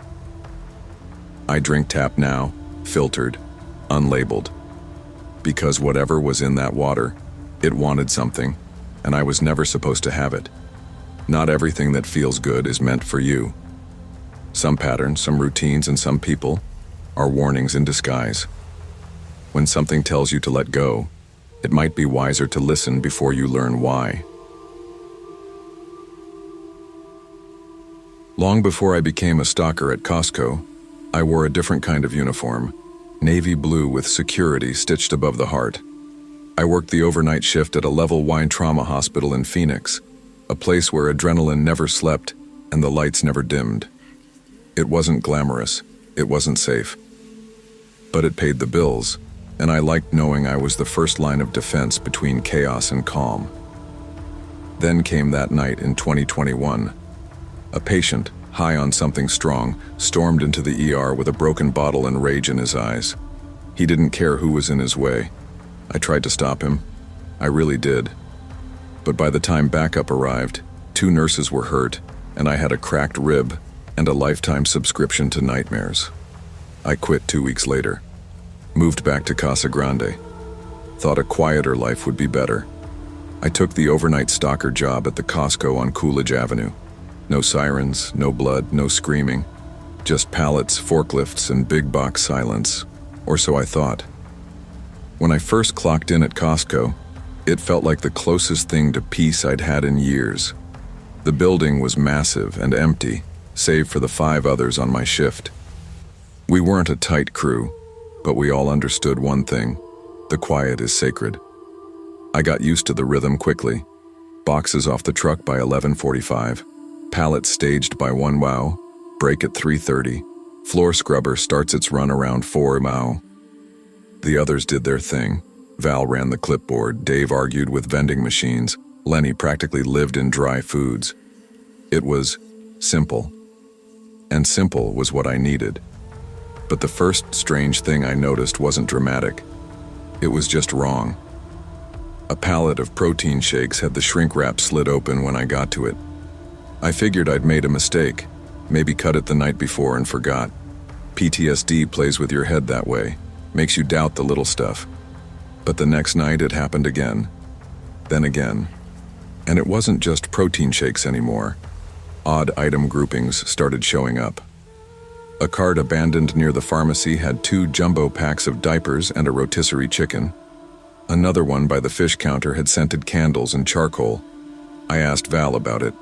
I drink tap now, filtered, unlabeled. Because whatever was in that water, it wanted something, and I was never supposed to have it. Not everything that feels good is meant for you. Some patterns, some routines, and some people are warnings in disguise. When something tells you to let go, it might be wiser to listen before you learn why. Long before I became a stalker at Costco, I wore a different kind of uniform, navy blue with security stitched above the heart. I worked the overnight shift at a level Y trauma hospital in Phoenix, a place where adrenaline never slept and the lights never dimmed. It wasn't glamorous, it wasn't safe. But it paid the bills, and I liked knowing I was the first line of defense between chaos and calm. Then came that night in 2021. A patient, high on something strong, stormed into the ER with a broken bottle and rage in his eyes. He didn't care who was in his way. I tried to stop him. I really did. But by the time backup arrived, 2 nurses were hurt, and I had a cracked rib and a lifetime subscription to nightmares. I quit 2 weeks later. Moved back to Casa Grande. Thought a quieter life would be better. I took the overnight stalker job at the Costco on Coolidge Avenue. No sirens, no blood, no screaming. Just pallets, forklifts, and big box silence. Or so I thought. When I first clocked in at Costco, it felt like the closest thing to peace I'd had in years. The building was massive and empty, save for the 5 others on my shift. We weren't a tight crew, but we all understood one thing: the quiet is sacred. I got used to the rhythm quickly. Boxes off the truck by 11:45, pallets staged by 1 wow, break at 3:30, floor scrubber starts its run around 4 wow. The others did their thing. Val ran the clipboard, Dave argued with vending machines, Lenny practically lived in dry foods. It was simple. And simple was what I needed. But the first strange thing I noticed wasn't dramatic. It was just wrong. A pallet of protein shakes had the shrink wrap slid open when I got to it. I figured I'd made a mistake, maybe cut it the night before and forgot. PTSD plays with your head that way, makes you doubt the little stuff. But the next night it happened again, then again. And it wasn't just protein shakes anymore. Odd item groupings started showing up. A cart abandoned near the pharmacy had 2 jumbo packs of diapers and a rotisserie chicken. Another one by the fish counter had scented candles and charcoal. I asked Val about it.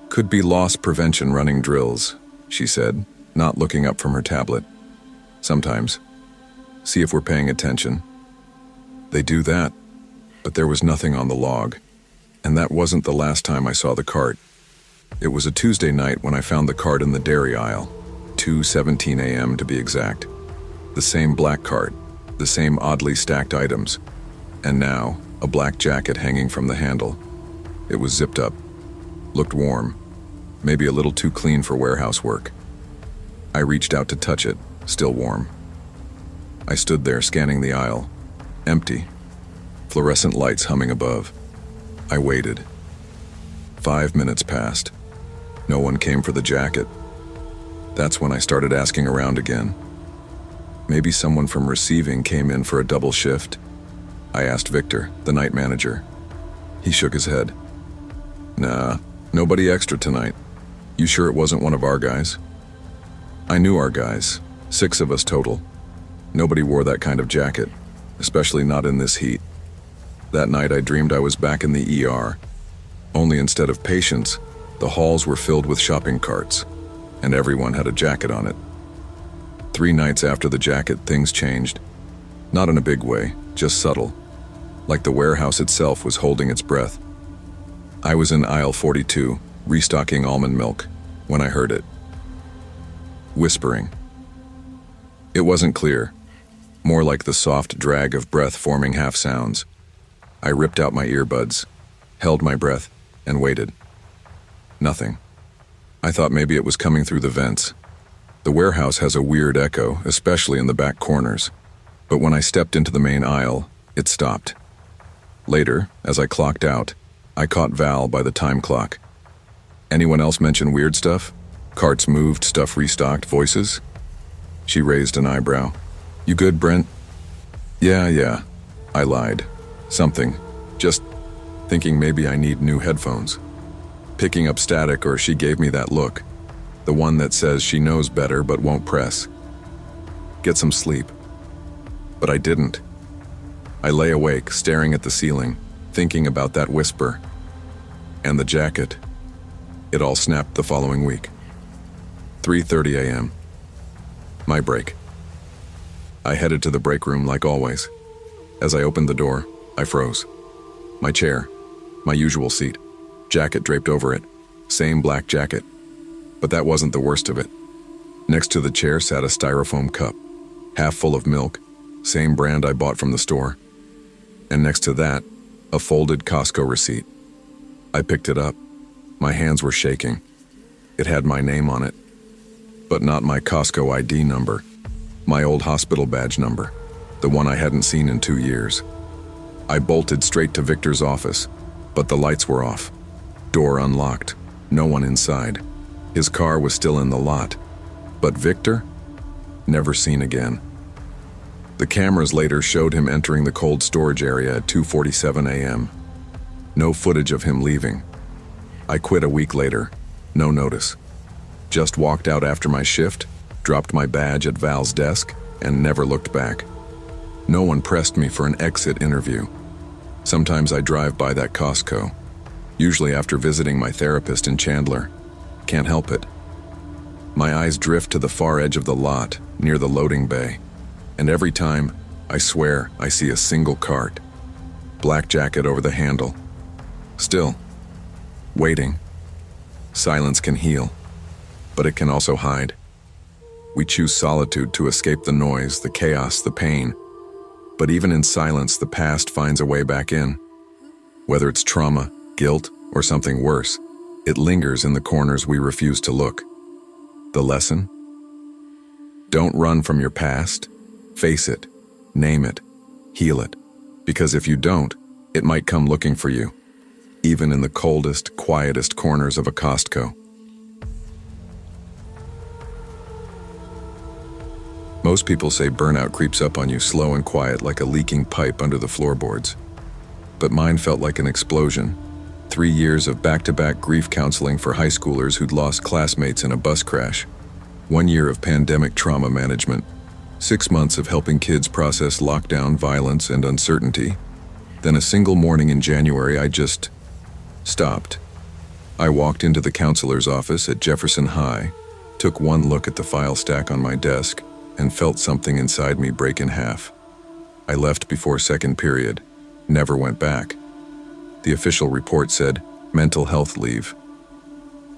"Could be loss prevention running drills," she said, not looking up from her tablet. "Sometimes. See if we're paying attention." They do that, but there was nothing on the log. And that wasn't the last time I saw the cart. It was a Tuesday night when I found the cart in the dairy aisle, 2:17 a.m. to be exact. The same black cart, the same oddly stacked items, and now a black jacket hanging from the handle. It was zipped up, looked warm, maybe a little too clean for warehouse work. I reached out to touch it, still warm. I stood there scanning the aisle, empty, fluorescent lights humming above. I waited. 5 minutes passed. No one came for the jacket. That's when I started asking around again. Maybe someone from receiving came in for a double shift. I asked Victor, the night manager. He shook his head. "Nah, nobody extra tonight. You sure it wasn't one of our guys?" I knew our guys, 6 of us total. Nobody wore that kind of jacket, especially not in this heat. That night I dreamed I was back in the ER. Only instead of patients, the halls were filled with shopping carts, and everyone had a jacket on it. 3 nights after the jacket, things changed. Not in a big way, just subtle. Like the warehouse itself was holding its breath. I was in aisle 42, restocking almond milk, when I heard it. Whispering. It wasn't clear, more like the soft drag of breath forming half sounds. I ripped out my earbuds, held my breath, and waited. Nothing. I thought maybe it was coming through the vents. The warehouse has a weird echo, especially in the back corners. But when I stepped into the main aisle, it stopped. Later, as I clocked out, I caught Val by the time clock. "Anyone else mention weird stuff? Carts moved, stuff restocked, voices?" She raised an eyebrow. "You good, Brent?" Yeah, I lied. Something. Just thinking maybe I need new headphones. Picking up static, or she gave me that look. The one that says she knows better but won't press. Get some sleep. But I didn't. I lay awake, staring at the ceiling, thinking about that whisper. And the jacket. It all snapped the following week. 3:30 a.m. My break. I headed to the break room like always. As I opened the door, I froze. My chair, my usual seat, jacket draped over it, same black jacket. But that wasn't the worst of it. Next to the chair sat a styrofoam cup, half full of milk, same brand I bought from the store. And next to that, a folded Costco receipt. I picked it up. My hands were shaking. It had my name on it, but not my Costco ID number, my old hospital badge number, the one I hadn't seen in 2 years. I bolted straight to Victor's office, but the lights were off. Door unlocked. No one inside. His car was still in the lot. But Victor? Never seen again. The cameras later showed him entering the cold storage area at 2:47 a.m. No footage of him leaving. I quit a week later. No notice. Just walked out after my shift, dropped my badge at Val's desk, and never looked back. No one pressed me for an exit interview. Sometimes I drive by that Costco, usually after visiting my therapist in Chandler. Can't help it. My eyes drift to the far edge of the lot, near the loading bay, and every time, I swear, I see a single cart. Black jacket over the handle. Still, waiting. Silence can heal, but it can also hide. We choose solitude to escape the noise, the chaos, the pain. But even in silence, the past finds a way back in. Whether it's trauma, guilt, or something worse, it lingers in the corners we refuse to look. The lesson? Don't run from your past. Face it, name it, heal it. Because if you don't, it might come looking for you, even in the coldest, quietest corners of a Costco. Most people say burnout creeps up on you slow and quiet like a leaking pipe under the floorboards. But mine felt like an explosion. 3 years of back-to-back grief counseling for high schoolers who'd lost classmates in a bus crash. 1 year of pandemic trauma management. 6 months of helping kids process lockdown, violence, and uncertainty. Then a single morning in January, I just stopped. I walked into the counselor's office at Jefferson High, took one look at the file stack on my desk, and felt something inside me break in half. I left before second period, never went back. The official report said, mental health leave.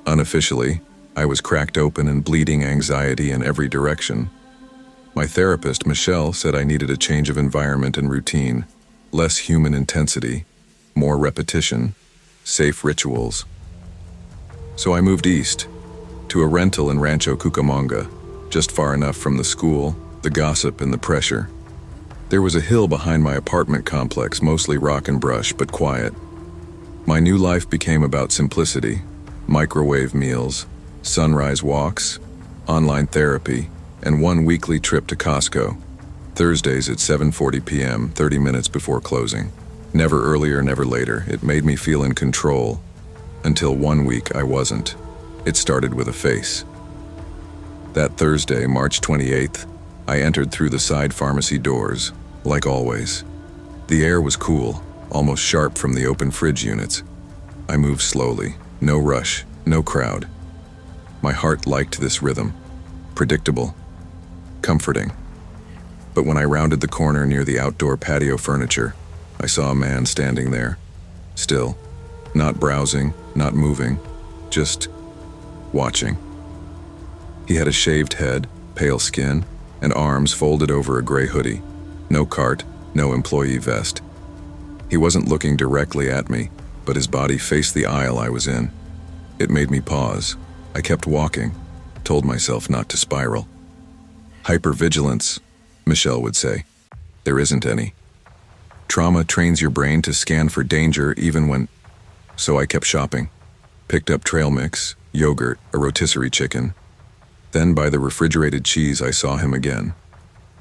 Unofficially, I was cracked open and bleeding anxiety in every direction. My therapist, Michelle, said I needed a change of environment and routine, less human intensity, more repetition, safe rituals. So I moved east, to a rental in Rancho Cucamonga, just far enough from the school, the gossip, and the pressure. There was a hill behind my apartment complex, mostly rock and brush, but quiet. My new life became about simplicity, microwave meals, sunrise walks, online therapy, and one weekly trip to Costco, Thursdays at 7:40 p.m., 30 minutes before closing. Never earlier, never later. It made me feel in control, until 1 week I wasn't. It started with a face. That Thursday, March 28th, I entered through the side pharmacy doors, like always. The air was cool, almost sharp from the open fridge units. I moved slowly, no rush, no crowd. My heart liked this rhythm. Predictable, comforting. But when I rounded the corner near the outdoor patio furniture, I saw a man standing there, still, not browsing, not moving, just watching. He had a shaved head, pale skin, and arms folded over a gray hoodie. No cart, no employee vest. He wasn't looking directly at me, but his body faced the aisle I was in. It made me pause. I kept walking, told myself not to spiral. Hypervigilance, Michelle would say. There isn't any. Trauma trains your brain to scan for danger even when... So I kept shopping. Picked up trail mix, yogurt, a rotisserie chicken. Then by the refrigerated cheese I saw him again.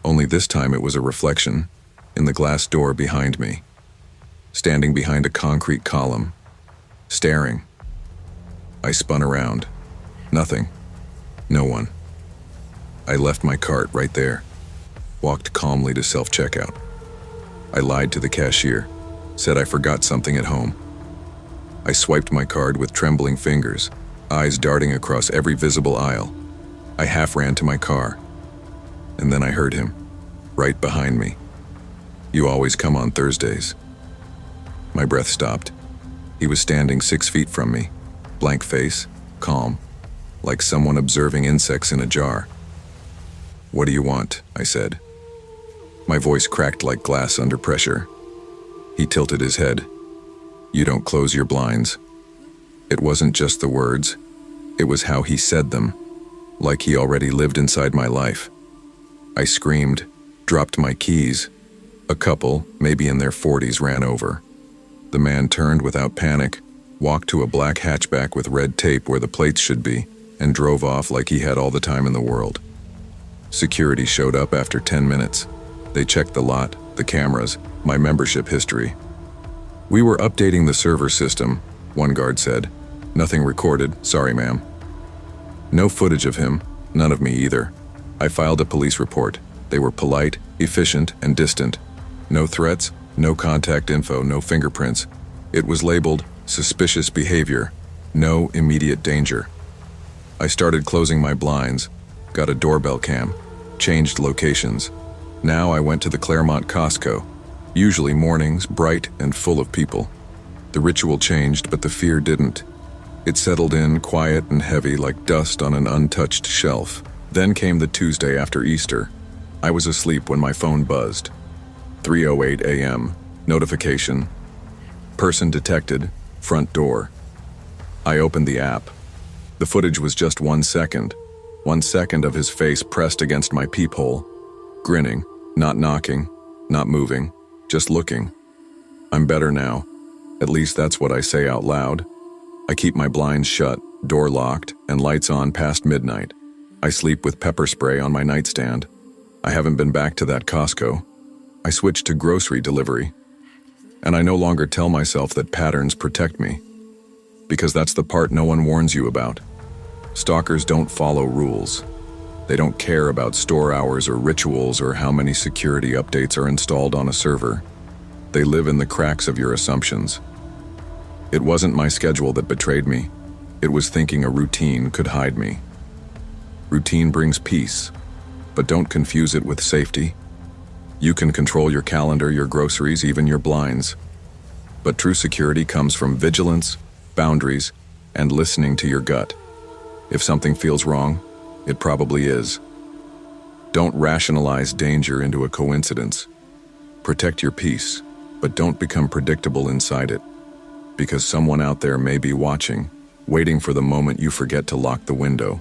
Only this time it was a reflection, in the glass door behind me. Standing behind a concrete column. Staring. I spun around. Nothing. No one. I left my cart right there. Walked calmly to self-checkout. I lied to the cashier. Said I forgot something at home. I swiped my card with trembling fingers, eyes darting across every visible aisle. I half ran to my car. And then I heard him, right behind me. You always come on Thursdays. My breath stopped. He was standing 6 feet from me, blank face, calm, like someone observing insects in a jar. What do you want? I said. My voice cracked like glass under pressure. He tilted his head. You don't close your blinds. It wasn't just the words. It was how he said them, like he already lived inside my life. I screamed, dropped my keys, A couple, maybe in their 40s, ran over. The man turned without panic, walked to a black hatchback with red tape where the plates should be, and drove off like he had all the time in the world. Security showed up after 10 minutes. They checked the lot, the cameras, my membership history. "We were updating the server system," one guard said. "Nothing recorded, sorry ma'am." No footage of him, none of me either. I filed a police report. They were polite, efficient, and distant. No threats, no contact info, no fingerprints. It was labeled suspicious behavior, no immediate danger. I started closing my blinds, got a doorbell cam, changed locations. Now I went to the Claremont Costco, usually mornings, bright and full of people. The ritual changed, but the fear didn't. It settled in, quiet and heavy like dust on an untouched shelf. Then came the Tuesday after Easter. I was asleep when my phone buzzed. 3:08 a.m. Notification. Person detected. Front door. I opened the app. The footage was just 1 second. 1 second of his face pressed against my peephole. Grinning, not knocking, not moving, just looking. I'm better now. At least that's what I say out loud. I keep my blinds shut, door locked, and lights on past midnight. I sleep with pepper spray on my nightstand. I haven't been back to that Costco. I switched to grocery delivery. And I no longer tell myself that patterns protect me. Because that's the part no one warns you about. Stalkers don't follow rules. They don't care about store hours or rituals or how many security updates are installed on a server. They live in the cracks of your assumptions. It wasn't my schedule that betrayed me. It was thinking a routine could hide me. Routine brings peace, but don't confuse it with safety. You can control your calendar, your groceries, even your blinds. But true security comes from vigilance, boundaries, and listening to your gut. If something feels wrong, it probably is. Don't rationalize danger into a coincidence. Protect your peace, but don't become predictable inside it. Because someone out there may be watching, waiting for the moment you forget to lock the window.